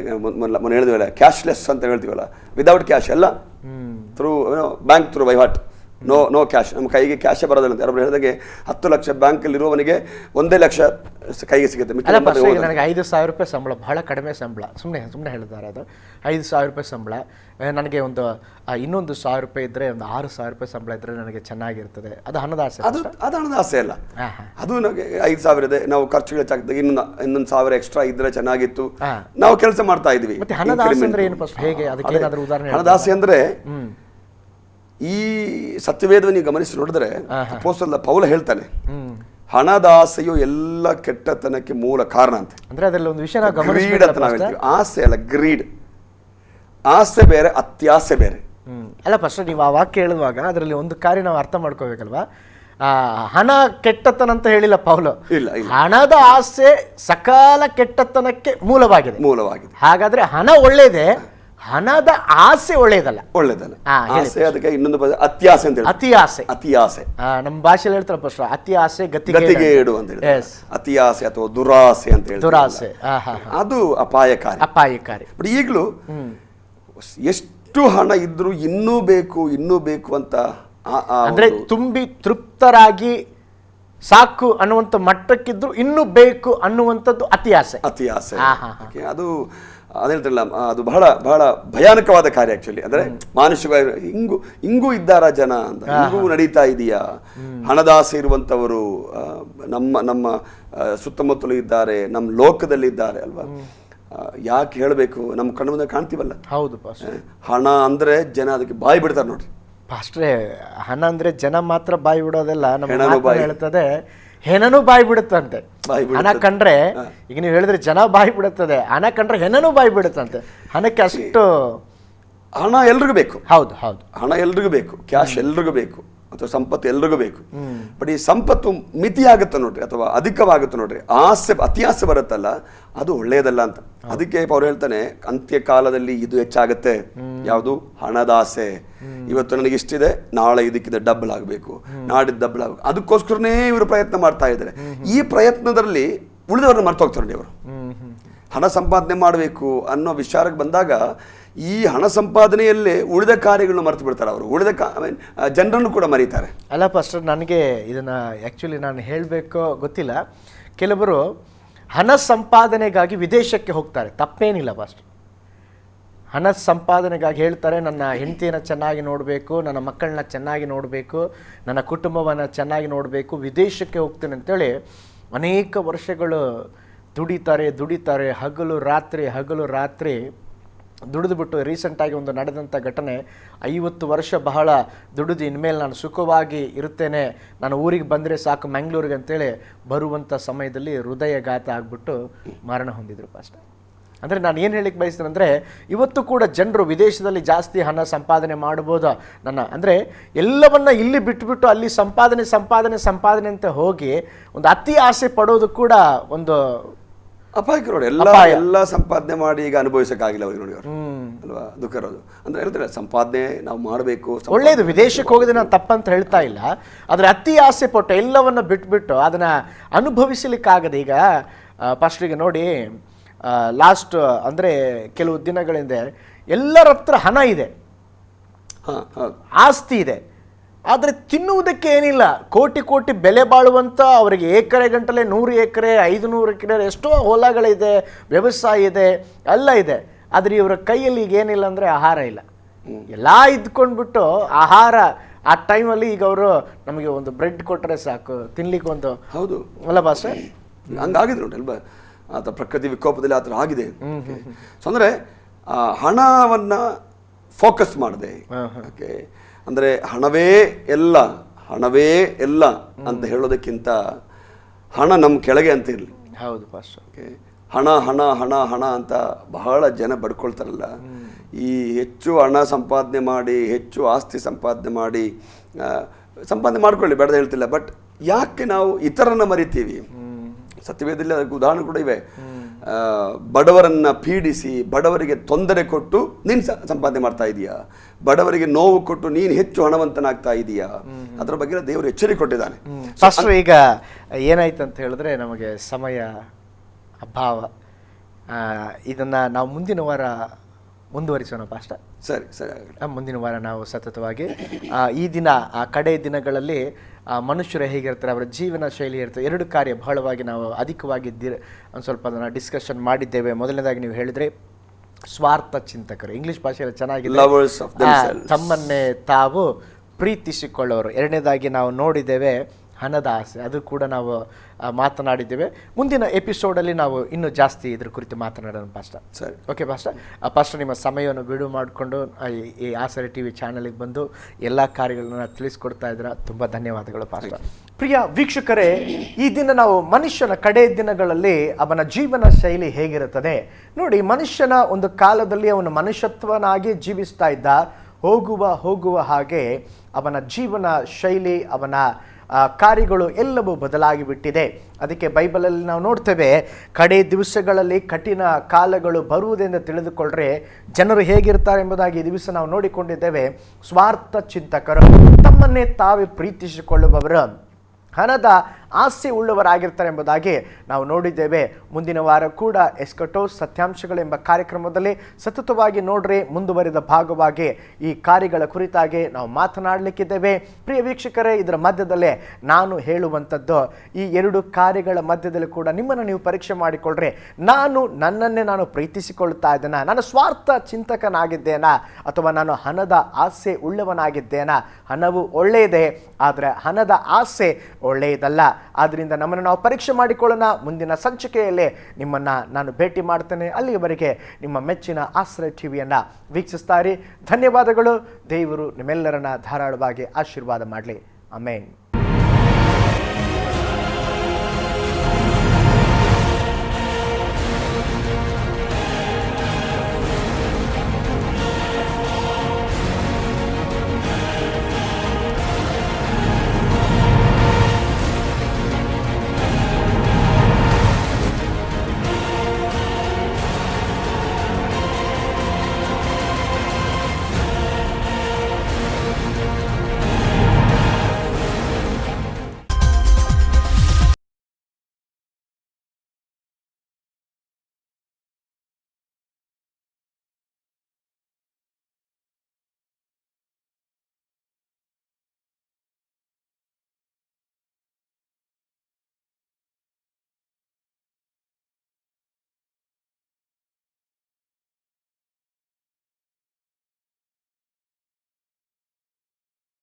ಮೊನ್ನೆ ಹೇಳಿದ್ವಲ್ಲ, ಕ್ಯಾಶ್ಲೆಸ್ ಅಂತ ಹೇಳ್ತೀವಲ್ಲ, ವಿದೌಟ್ ಕ್ಯಾಶ್ ಎಲ್ಲ ಥ್ರೂ ಬ್ಯಾಂಕ್ ಥ್ರೂ ವಹಿವಾಟು, ನೋ ಕ್ಯಾಶ್. ನಮ್ಮ ಕೈಗೆ ಕ್ಯಾಶೇ ಬರೋದಿಲ್ಲ ಅಂತ ಯಾರು ಹೇಳಿದಾಗೆ 10 ಲಕ್ಷ ಬ್ಯಾಂಕಲ್ಲಿ ಇರುವವನಿಗೆ 1 ಲಕ್ಷ ಕೈಗೆ ಸಿಗುತ್ತೆ. ನನಗೆ 5,000 ರೂಪಾಯಿ ಸಂಬಳ, ಬಹಳ ಕಡಿಮೆ ಸಂಬಳ, ಸುಮ್ಮನೆ ಹೇಳಿದ್ದಾರೆ. ಅದು 5,000 ರೂಪಾಯಿ ಸಂಬಳ, ನನಗೆ ಒಂದು ಇನ್ನೊಂದು 1,000 ರೂಪಾಯಿ ಇದ್ದರೆ, ಒಂದು 6,000 ರೂಪಾಯಿ ಸಂಬಳ ಇದ್ದರೆ ನನಗೆ ಚೆನ್ನಾಗಿರ್ತದೆ. ಅದು ಹಣದ ಆಸೆ? ಅದು ಹಣದ ಆಸೆ ಅಲ್ಲ. ಅದು ನನಗೆ 5,000 ಇದೆ, ನಾವು ಖರ್ಚು ಹೆಚ್ಚಾಗ್ತದೆ, ಇನ್ನೊಂದು 1,000 ಎಕ್ಸ್ಟ್ರಾ ಇದ್ರೆ ಚೆನ್ನಾಗಿತ್ತು, ನಾವು ಕೆಲಸ ಮಾಡ್ತಾ ಇದ್ವಿ. ಮತ್ತೆ ಹಣದ ಆಸೆ ಅಂದ್ರೆ ಏನು? ಹೇಗೆ? ಅದಕ್ಕೆ ಏನಾದರೂ ಉದಾಹರಣೆ? ಹಣದ ಆಸೆ ಅಂದ್ರೆ ಈ ಸತ್ಯವೇದವನ್ನು ನೀವು ಗಮನಿಸಿ ನೋಡಿದ್ರೆ ಅಪೊಸ್ತಲ ಪೌಲ ಹೇಳ್ತಾನೆ, ಹ್ಮ್. ಹಣದ ಆಸೆಯು ಎಲ್ಲ ಕೆಟ್ಟತನಕ್ಕೆ ಮೂಲ ಕಾರಣ ಅಂತ. ಅಂದ್ರೆ ಅದರಲ್ಲಿ ಒಂದು ವಿಷಯ ನಾವು ಗ್ರೀಡ್ ಅಂತ ನಾವು ಹೇಳ್ತೀವಿ. ಆಸೆ ಅಲ್ಲ, ಗ್ರೀಡ್. ಆಸೆ ಬೇರೆ, ಅತ್ಯಾಸೆ ಬೇರೆ. ಅಲ್ಲ ಫಸ್ಟ್ ನೀವು ಆ ವಾಕ್ಯ ಹೇಳುವಾಗ ಅದರಲ್ಲಿ ಒಂದು ಕಾರ್ಯ ನಾವು ಅರ್ಥ ಮಾಡ್ಕೋಬೇಕಲ್ವಾ. ಹಣ ಕೆಟ್ಟತನ ಅಂತ ಹೇಳಿಲ್ಲ ಪೌಲು, ಇಲ್ಲ, ಹಣದ ಆಸೆ ಸಕಾಲ ಕೆಟ್ಟತನಕ್ಕೆ ಮೂಲವಾಗಿದೆ. ಹಾಗಾದ್ರೆ ಹಣ ಒಳ್ಳೇದೇ, ಹಣದ ಆಸೆ ಒಳ್ಳೇದಲ್ಲ. ಆಸೆ ಅದಕ್ಕೆ ಇನ್ನೊಂದು ಪದ ಅತ್ಯಾಸೆ ಅಂತ ಹೇಳಿ. ಅತಿಯಾಸೆ ನಮ್ಮ ಭಾಷೆಯಲ್ಲಿ ಹೇಳ್ತಾರೆ ಫಸ್ಟ್, ಅತಿ ಆಸೆ ಗತಿಗೇಡು ಅಂತ ಹೇಳಿ. ಅತಿಯಾಸೆ ಅಥವಾ ದುರಾಸೆ ಅಂತ ಹೇಳಿ. ದುರಾಸೆ ಅದು ಅಪಾಯಕಾರಿ. ಬಟ್ ಈಗಲೂ ಎಷ್ಟು ಹಣ ಇದ್ರೂ ಇನ್ನೂ ಬೇಕು ಅಂತ ಅಂದ್ರೆ ತುಂಬಿ ತೃಪ್ತರಾಗಿ ಸಾಕು ಅನ್ನುವಂಥ ಮಟ್ಟಕ್ಕಿದ್ರು ಇನ್ನೂ ಬೇಕು ಅನ್ನುವಂಥದ್ದು ಅತಿಯಾಸೆ. ಅದು ಅದೇಳ್ತಿಲ್ಲ, ಅದು ಬಹಳ ಬಹಳ ಭಯಾನಕವಾದ ಕಾರ್ಯ ಆಕ್ಚುಲಿ. ಅಂದ್ರೆ ಮಾನಸಿಕವಾಗಿ ಹಿಂಗೂ ಇದ್ದಾರ ಜನ ಅಂತ, ಹಿಂಗೂ ನಡೀತಾ ಇದೆಯಾ? ಹಣದಾಸೆ ಇರುವಂತವರು ನಮ್ಮ ಸುತ್ತಮುತ್ತಲು ಇದ್ದಾರೆ, ನಮ್ಮ ಲೋಕದಲ್ಲಿ ಇದ್ದಾರೆ ಅಲ್ವಾ? ಯಾಕೆ ಹೇಳಬೇಕು, ನಮ್ಮ ಕಣ್ಣು ಮುಂದೆ ಕಾಣ್ತೀವಲ್ಲ. ಹೌದು, ಹಣ ಅಂದ್ರೆ ಜನ ಅದಕ್ಕೆ ಬಾಯಿ ಬಿಡ್ತಾರೆ ನೋಡ್ರಿ. ಪಾಸ್ಟ್ರೆ, ಹಣ ಅಂದ್ರೆ ಜನ ಮಾತ್ರ ಬಾಯಿ ಬಿಡೋದಲ್ಲ, ನಮ್ಮ ಹೇಳ್ತದೆ ಹೆಣನು ಬಾಯಿ ಬಿಡುತ್ತಂತೆ. ಹಣ ಕಂಡ್ರೆ, ಈಗ ನೀವು ಹೇಳಿದ್ರೆ ಜನ ಬಾಯಿ ಬಿಡುತ್ತದೆ, ಹಣ ಕಂಡ್ರೆ ಹೆಣನು ಬಾಯಿ ಬಿಡುತ್ತಂತೆ. ಹಣಕ್ಕೆ ಅಷ್ಟು, ಹಣ ಎಲ್ರಿಗೂ ಬೇಕು. ಹೌದು, ಹಣ ಎಲ್ರಿಗೂ ಬೇಕು, ಕ್ಯಾಶ್ ಎಲ್ರಿಗೂ ಬೇಕು, ಅಥವಾ ಸಂಪತ್ತು ಎಲ್ರಿಗೂ ಬೇಕು. ಬಟ್ ಈ ಸಂಪತ್ತು ಮಿತಿ ಆಗುತ್ತೆ ನೋಡ್ರಿ, ಅಥವಾ ಅಧಿಕವಾಗುತ್ತೆ ನೋಡ್ರಿ, ಅತಿಯಾಸೆ ಬರುತ್ತಲ್ಲ, ಅದು ಒಳ್ಳೆಯದಲ್ಲ ಅಂತ. ಅದಕ್ಕೆ ಅವ್ರು ಹೇಳ್ತಾನೆ, ಅಂತ್ಯಕಾಲದಲ್ಲಿ ಇದು ಹೆಚ್ಚಾಗುತ್ತೆ. ಯಾವುದು? ಹಣದಾಸೆ. ಇವತ್ತು ನನಗೆ ಇಷ್ಟಿದೆ, ನಾಳೆ ಇದಕ್ಕಿದೆ ಡಬಲ್ ಆಗಬೇಕು, ನಾಡಿದ್ದು ಡಬಲ್ ಆಗಬೇಕು. ಅದಕ್ಕೋಸ್ಕರನೇ ಇವರು ಪ್ರಯತ್ನ ಮಾಡ್ತಾ ಇದ್ದಾರೆ. ಈ ಪ್ರಯತ್ನದಲ್ಲಿ ಉಳಿದವ್ರನ್ನ ಮರ್ತು ಹೋಗ್ತಾರೆ ಇವರು. ಹಣ ಸಂಪಾದನೆ ಮಾಡಬೇಕು ಅನ್ನೋ ವಿಚಾರಕ್ಕೆ ಬಂದಾಗ ಈ ಹಣ ಸಂಪಾದನೆಯಲ್ಲೇ ಉಳಿದ ಕಾರ್ಯಗಳನ್ನು ಮರೆತು ಬಿಡ್ತಾರೆ ಅವರು. ಉಳಿದ ಜನರನ್ನು ಕೂಡ ಮರೀತಾರೆ. ಅಲ್ಲ ಪಾಸ್ಟರ್, ನನಗೆ ಇದನ್ನು ಆ್ಯಕ್ಚುಲಿ ನಾನು ಹೇಳಬೇಕೋ ಗೊತ್ತಿಲ್ಲ. ಕೆಲವರು ಹಣ ಸಂಪಾದನೆಗಾಗಿ ವಿದೇಶಕ್ಕೆ ಹೋಗ್ತಾರೆ, ತಪ್ಪೇನಿಲ್ಲ ಪಾಸ್ಟರ್. ಹಣ ಸಂಪಾದನೆಗಾಗಿ ಹೇಳ್ತಾರೆ, ನನ್ನ ಹೆಂಡತಿಯನ್ನು ಚೆನ್ನಾಗಿ ನೋಡಬೇಕು, ನನ್ನ ಮಕ್ಕಳನ್ನ ಚೆನ್ನಾಗಿ ನೋಡಬೇಕು, ನನ್ನ ಕುಟುಂಬವನ್ನು ಚೆನ್ನಾಗಿ ನೋಡಬೇಕು, ವಿದೇಶಕ್ಕೆ ಹೋಗ್ತೇನೆ ಅಂತೇಳಿ ಅನೇಕ ವರ್ಷಗಳು ದುಡಿತಾರೆ, ಹಗಲು ರಾತ್ರಿ ದುಡಿದುಬಿಟ್ಟು. ರೀಸೆಂಟಾಗಿ ಒಂದು ನಡೆದಂಥ ಘಟನೆ, 50 ವರ್ಷ ಬಹಳ ದುಡಿದು ಇನ್ಮೇಲೆ ನಾನು ಸುಖವಾಗಿ ಇರುತ್ತೇನೆ, ನಾನು ಊರಿಗೆ ಬಂದರೆ ಸಾಕು ಮ್ಯಾಂಗ್ಳೂರಿಗೆ ಅಂತೇಳಿ ಬರುವಂಥ ಸಮಯದಲ್ಲಿ ಹೃದಯಘಾತ ಆಗಿಬಿಟ್ಟು ಮರಣ ಹೊಂದಿದ್ರು ಪಾಸ್ಟರ್. ಅಂದರೆ ನಾನು ಏನು ಹೇಳಿಕ್ಕೆ ಬಯಸ್ತೇನೆ ಅಂದರೆ, ಇವತ್ತು ಕೂಡ ಜನರು ವಿದೇಶದಲ್ಲಿ ಜಾಸ್ತಿ ಹಣ ಸಂಪಾದನೆ ಮಾಡ್ಬೋದು. ಅಂದರೆ ಎಲ್ಲವನ್ನ ಇಲ್ಲಿ ಬಿಟ್ಬಿಟ್ಟು ಅಲ್ಲಿ ಸಂಪಾದನೆ ಅಂತ ಹೋಗಿ ಒಂದು ಅತಿ ಆಸೆ ಪಡೋದು ಕೂಡ ಒಂದು ಅಪಾಯಕ ನೋಡಿ. ಎಲ್ಲ ಸಂಪಾದನೆ ಮಾಡಿ ಈಗ ಅನುಭವಿಸಕ್ಕಾಗಿಲ್ಲ ಅವ್ರಿಗೆ ನೋಡಿ ಅಲ್ವಾ? ದುಃಖ ಇರೋದು. ಅಂದ್ರೆ ಹೇಳ್ತಾರೆ, ಸಂಪಾದನೆ ನಾವು ಮಾಡಬೇಕು, ಒಳ್ಳೇದು. ವಿದೇಶಕ್ಕೆ ಹೋಗೋದು ನಾನು ತಪ್ಪಂತ ಹೇಳ್ತಾ ಇಲ್ಲ, ಆದರೆ ಅತಿ ಆಸೆ ಪಟ್ಟು ಎಲ್ಲವನ್ನ ಬಿಟ್ಬಿಟ್ಟು ಅದನ್ನ ಅನುಭವಿಸಲಿಕ್ಕಾಗದೆ. ಈಗ ಫಸ್ಟಿಗೆ ನೋಡಿ, ಲಾಸ್ಟ್ ಅಂದರೆ ಕೆಲವು ದಿನಗಳ ಹಿಂದೆ ಎಲ್ಲರ ಹತ್ರ ಹಣ ಇದೆ, ಆಸ್ತಿ ಇದೆ, ಆದರೆ ತಿನ್ನುವುದಕ್ಕೆ ಏನಿಲ್ಲ. ಕೋಟಿ ಬೆಲೆ ಬಾಳುವಂಥ ಅವರಿಗೆ ಎಕರೆ ಗಂಟಲೆ 100 ಎಕರೆ 500 ಎಕರೆ ಎಷ್ಟೋ ಹೊಲಗಳಿದೆ, ವ್ಯವಸಾಯ ಇದೆ, ಎಲ್ಲ ಇದೆ. ಆದರೆ ಇವರ ಕೈಯಲ್ಲಿ ಈಗ ಏನಿಲ್ಲ ಅಂದರೆ ಆಹಾರ ಇಲ್ಲ. ಎಲ್ಲ ಇದ್ಕೊಂಡ್ಬಿಟ್ಟು ಆಹಾರ ಆ ಟೈಮಲ್ಲಿ ಈಗ ಅವರು ನಮಗೆ ಒಂದು ಬ್ರೆಡ್ ಕೊಟ್ಟರೆ ಸಾಕು ತಿನ್ಲಿಕ್ಕೆ ಒಂದು. ಹೌದು ಅಲ್ಲ ಬಾಸ? ಹಂಗಾಗಿದೆ ನೋಡಿ ಅಲ್ವಾ? ಆತ ಪ್ರಕೃತಿ ವಿಕೋಪದಲ್ಲಿ ಆ ಥರ ಆಗಿದೆ. ಸೊ ಅಂದರೆ ಹಣವನ್ನು ಫೋಕಸ್ ಮಾಡಿದೆ. ಓಕೆ, ಅಂದರೆ ಹಣವೇ ಎಲ್ಲ ಅಂತ ಹೇಳೋದಕ್ಕಿಂತ ಹಣ ನಮ್ಮ ಕೆಳಗೆ ಅಂತ ಇರಲಿ. ಹೌದು ಪಾಸ್ಟರ್. ಓಕೆ, ಹಣ ಅಂತ ಬಹಳ ಜನ ಬಡ್ಕೊಳ್ತಾರಲ್ಲ. ಈ ಹೆಚ್ಚು ಹಣ ಸಂಪಾದನೆ ಮಾಡಿ, ಹೆಚ್ಚು ಆಸ್ತಿ ಸಂಪಾದನೆ ಮಾಡಿ, ಸಂಪಾದನೆ ಮಾಡ್ಕೊಳ್ಳಿ, ಬೇಡದ ಹೇಳ್ತಿಲ್ಲ. ಬಟ್ ಯಾಕೆ ನಾವು ಇತರನ್ನ ಮರಿತೀವಿ? ಸತ್ಯವೇದದಲ್ಲಿ ಅದಕ್ಕೆ ಉದಾಹರಣೆ ಕೂಡ ಇವೆ. ಬಡವರನ್ನ ಪೀಡಿಸಿ, ಬಡವರಿಗೆ ತೊಂದರೆ ಕೊಟ್ಟು ನೀನು ಸಂಪಾದನೆ ಮಾಡ್ತಾ ಇದೀಯಾ, ಬಡವರಿಗೆ ನೋವು ಕೊಟ್ಟು ನೀನು ಹೆಚ್ಚು ಹಣವಂತನಾಗ್ತಾ ಇದೀಯಾ, ಅದರ ಬಗ್ಗೆ ದೇವರು ಎಚ್ಚರಿಕೆ ಕೊಟ್ಟಿದ್ದಾನೆ. ಈಗ ಏನಾಯ್ತು ಅಂತ ಹೇಳಿದ್ರೆ, ನಮಗೆ ಸಮಯ ಅಭಾವ. ಇದನ್ನ ನಾವು ಮುಂದಿನ ವಾರ ಮುಂದುವರಿಸೋಣ ಪಾಸ್ಟರ್. ಸರಿ. ಮುಂದಿನ ವಾರ ನಾವು ಸತತವಾಗಿ ಈ ದಿನ, ಕಡೆ ದಿನಗಳಲ್ಲಿ ಮನುಷ್ಯರು ಹೇಗಿರ್ತಾರೆ, ಅವರ ಜೀವನ ಶೈಲಿ ಇರ್ತದೆ, 2 ಕಾರ್ಯ ಬಹಳವಾಗಿ ನಾವು ಅಧಿಕವಾಗಿ ಒಂದು ಸ್ವಲ್ಪ ಅದನ್ನು ಡಿಸ್ಕಷನ್ ಮಾಡಿದ್ದೇವೆ. ಮೊದಲನೇದಾಗಿ ನೀವು ಹೇಳಿದ್ರೆ ಸ್ವಾರ್ಥ ಚಿಂತಕರು, ಇಂಗ್ಲಿಷ್ ಭಾಷೆಯಲ್ಲಿ ಚೆನ್ನಾಗಿದೆ, ತಮ್ಮನ್ನೇ ತಾವು ಪ್ರೀತಿಸಿಕೊಳ್ಳೋರು. ಎರಡನೇದಾಗಿ ನಾವು ನೋಡಿದ್ದೇವೆ ಹಣದ ಆಸೆ, ಅದು ಕೂಡ ನಾವು ಮಾತನಾಡಿದ್ದೇವೆ. ಮುಂದಿನ ಎಪಿಸೋಡಲ್ಲಿ ನಾವು ಇನ್ನೂ ಜಾಸ್ತಿ ಇದ್ರ ಕುರಿತು ಮಾತನಾಡೋಣ ಪಾಸ್ಟರ್. ಸರಿ, ಓಕೆ ಪಾಸ್ಟರ್. ಪಾಸ್ಟರ್, ನಿಮ್ಮ ಸಮಯವನ್ನು ಬಿಡುವು ಮಾಡಿಕೊಂಡು ಈ ಆಸರೆ ಟಿವಿ ಚಾನಲ್ಗೆ ಬಂದು ಎಲ್ಲ ಕಾರ್ಯಗಳನ್ನ ತಿಳಿಸ್ಕೊಡ್ತಾ ಇದ್ದೀರಾ. ತುಂಬ ಧನ್ಯವಾದಗಳು ಪಾಸ್ಟರ್. ಪ್ರಿಯ ವೀಕ್ಷಕರೇ, ಈ ದಿನ ನಾವು ಮನುಷ್ಯನ ಕಡೆ ದಿನಗಳಲ್ಲಿ ಅವನ ಜೀವನ ಶೈಲಿ ಹೇಗಿರುತ್ತದೆ ನೋಡಿ. ಮನುಷ್ಯನ ಒಂದು ಕಾಲದಲ್ಲಿ ಅವನು ಮನುಷ್ಯತ್ವನಾಗಿ ಜೀವಿಸ್ತಾ ಇದ್ದ. ಹೋಗುವ ಹಾಗೆ ಅವನ ಜೀವನ ಶೈಲಿ, ಅವನ ಕಾರ್ಯಗಳು ಎಲ್ಲವೂ ಬದಲಾಗಿ ಬಿಟ್ಟಿದೆ. ಅದಕ್ಕೆ ಬೈಬಲಲ್ಲಿ ನಾವು ನೋಡ್ತೇವೆ, ಕಡೆ ದಿವಸಗಳಲ್ಲಿ ಕಠಿಣ ಕಾಲಗಳು ಬರುವುದೆಂದು ತಿಳಿದುಕೊಳ್ಳ್ರೆ ಜನರು ಹೇಗಿರ್ತಾರೆ ಎಂಬುದಾಗಿ ಈ ದಿವಸ ನಾವು ನೋಡಿಕೊಂಡಿದ್ದೇವೆ. ಸ್ವಾರ್ಥ ಚಿಂತಕರು, ತಮ್ಮನ್ನೇ ತಾವೇ ಪ್ರೀತಿಸಿಕೊಳ್ಳುವವರು, ಹಣದ ಆಸೆ ಉಳ್ಳವರಾಗಿರ್ತಾರೆ ಎಂಬುದಾಗಿ ನಾವು ನೋಡಿದ್ದೇವೆ. ಮುಂದಿನ ವಾರ ಕೂಡ ಎಸ್ಕಟೋಸ್ ಸತ್ಯಾಂಶಗಳೆಂಬ ಕಾರ್ಯಕ್ರಮದಲ್ಲಿ ಸತತವಾಗಿ ನೋಡ್ರೆ ಮುಂದುವರಿದ ಭಾಗವಾಗಿ ಈ ಕಾರ್ಯಗಳ ಕುರಿತಾಗಿ ನಾವು ಮಾತನಾಡಲಿಕ್ಕಿದ್ದೇವೆ. ಪ್ರಿಯ ವೀಕ್ಷಕರೇ, ಇದರ ಮಧ್ಯದಲ್ಲೇ ನಾನು ಹೇಳುವಂಥದ್ದು, ಈ ಎರಡು ಕಾರ್ಯಗಳ ಮಧ್ಯದಲ್ಲಿ ಕೂಡ ನಿಮ್ಮನ್ನು ನೀವು ಪರೀಕ್ಷೆ ಮಾಡಿಕೊಳ್ಳ್ರೆ, ನನ್ನನ್ನೇ ನಾನು ಪ್ರೀತಿಸಿಕೊಳ್ತಾ ಇದ್ದೇನಾ, ನಾನು ಸ್ವಾರ್ಥ ಚಿಂತಕನಾಗಿದ್ದೇನಾ, ಅಥವಾ ನಾನು ಹಣದ ಆಸೆ ಉಳ್ಳವನಾಗಿದ್ದೇನಾ? ಹಣವು ಒಳ್ಳೆಯದೇ, ಆದರೆ ಹಣದ ಆಸೆ ಒಳ್ಳೆಯದಲ್ಲ. ಆದ್ದರಿಂದ ನಮ್ಮನ್ನು ನಾವು ಪರೀಕ್ಷೆ ಮಾಡಿಕೊಳ್ಳೋಣ. ಮುಂದಿನ ಸಂಚಿಕೆಯಲ್ಲಿ ನಿಮ್ಮನ್ನು ನಾನು ಭೇಟಿ ಮಾಡ್ತೇನೆ. ಅಲ್ಲಿಯವರೆಗೆ ನಿಮ್ಮ ಮೆಚ್ಚಿನ ಆಶ್ರಯ ಟಿವಿಯನ್ನು ವೀಕ್ಷಿಸ್ತಾ ಇರಿ. ಧನ್ಯವಾದಗಳು. ದೇವರು ನಿಮ್ಮೆಲ್ಲರನ್ನ ಧಾರಾಳವಾಗಿ ಆಶೀರ್ವಾದ ಮಾಡಲಿ. ಆಮೇನ್.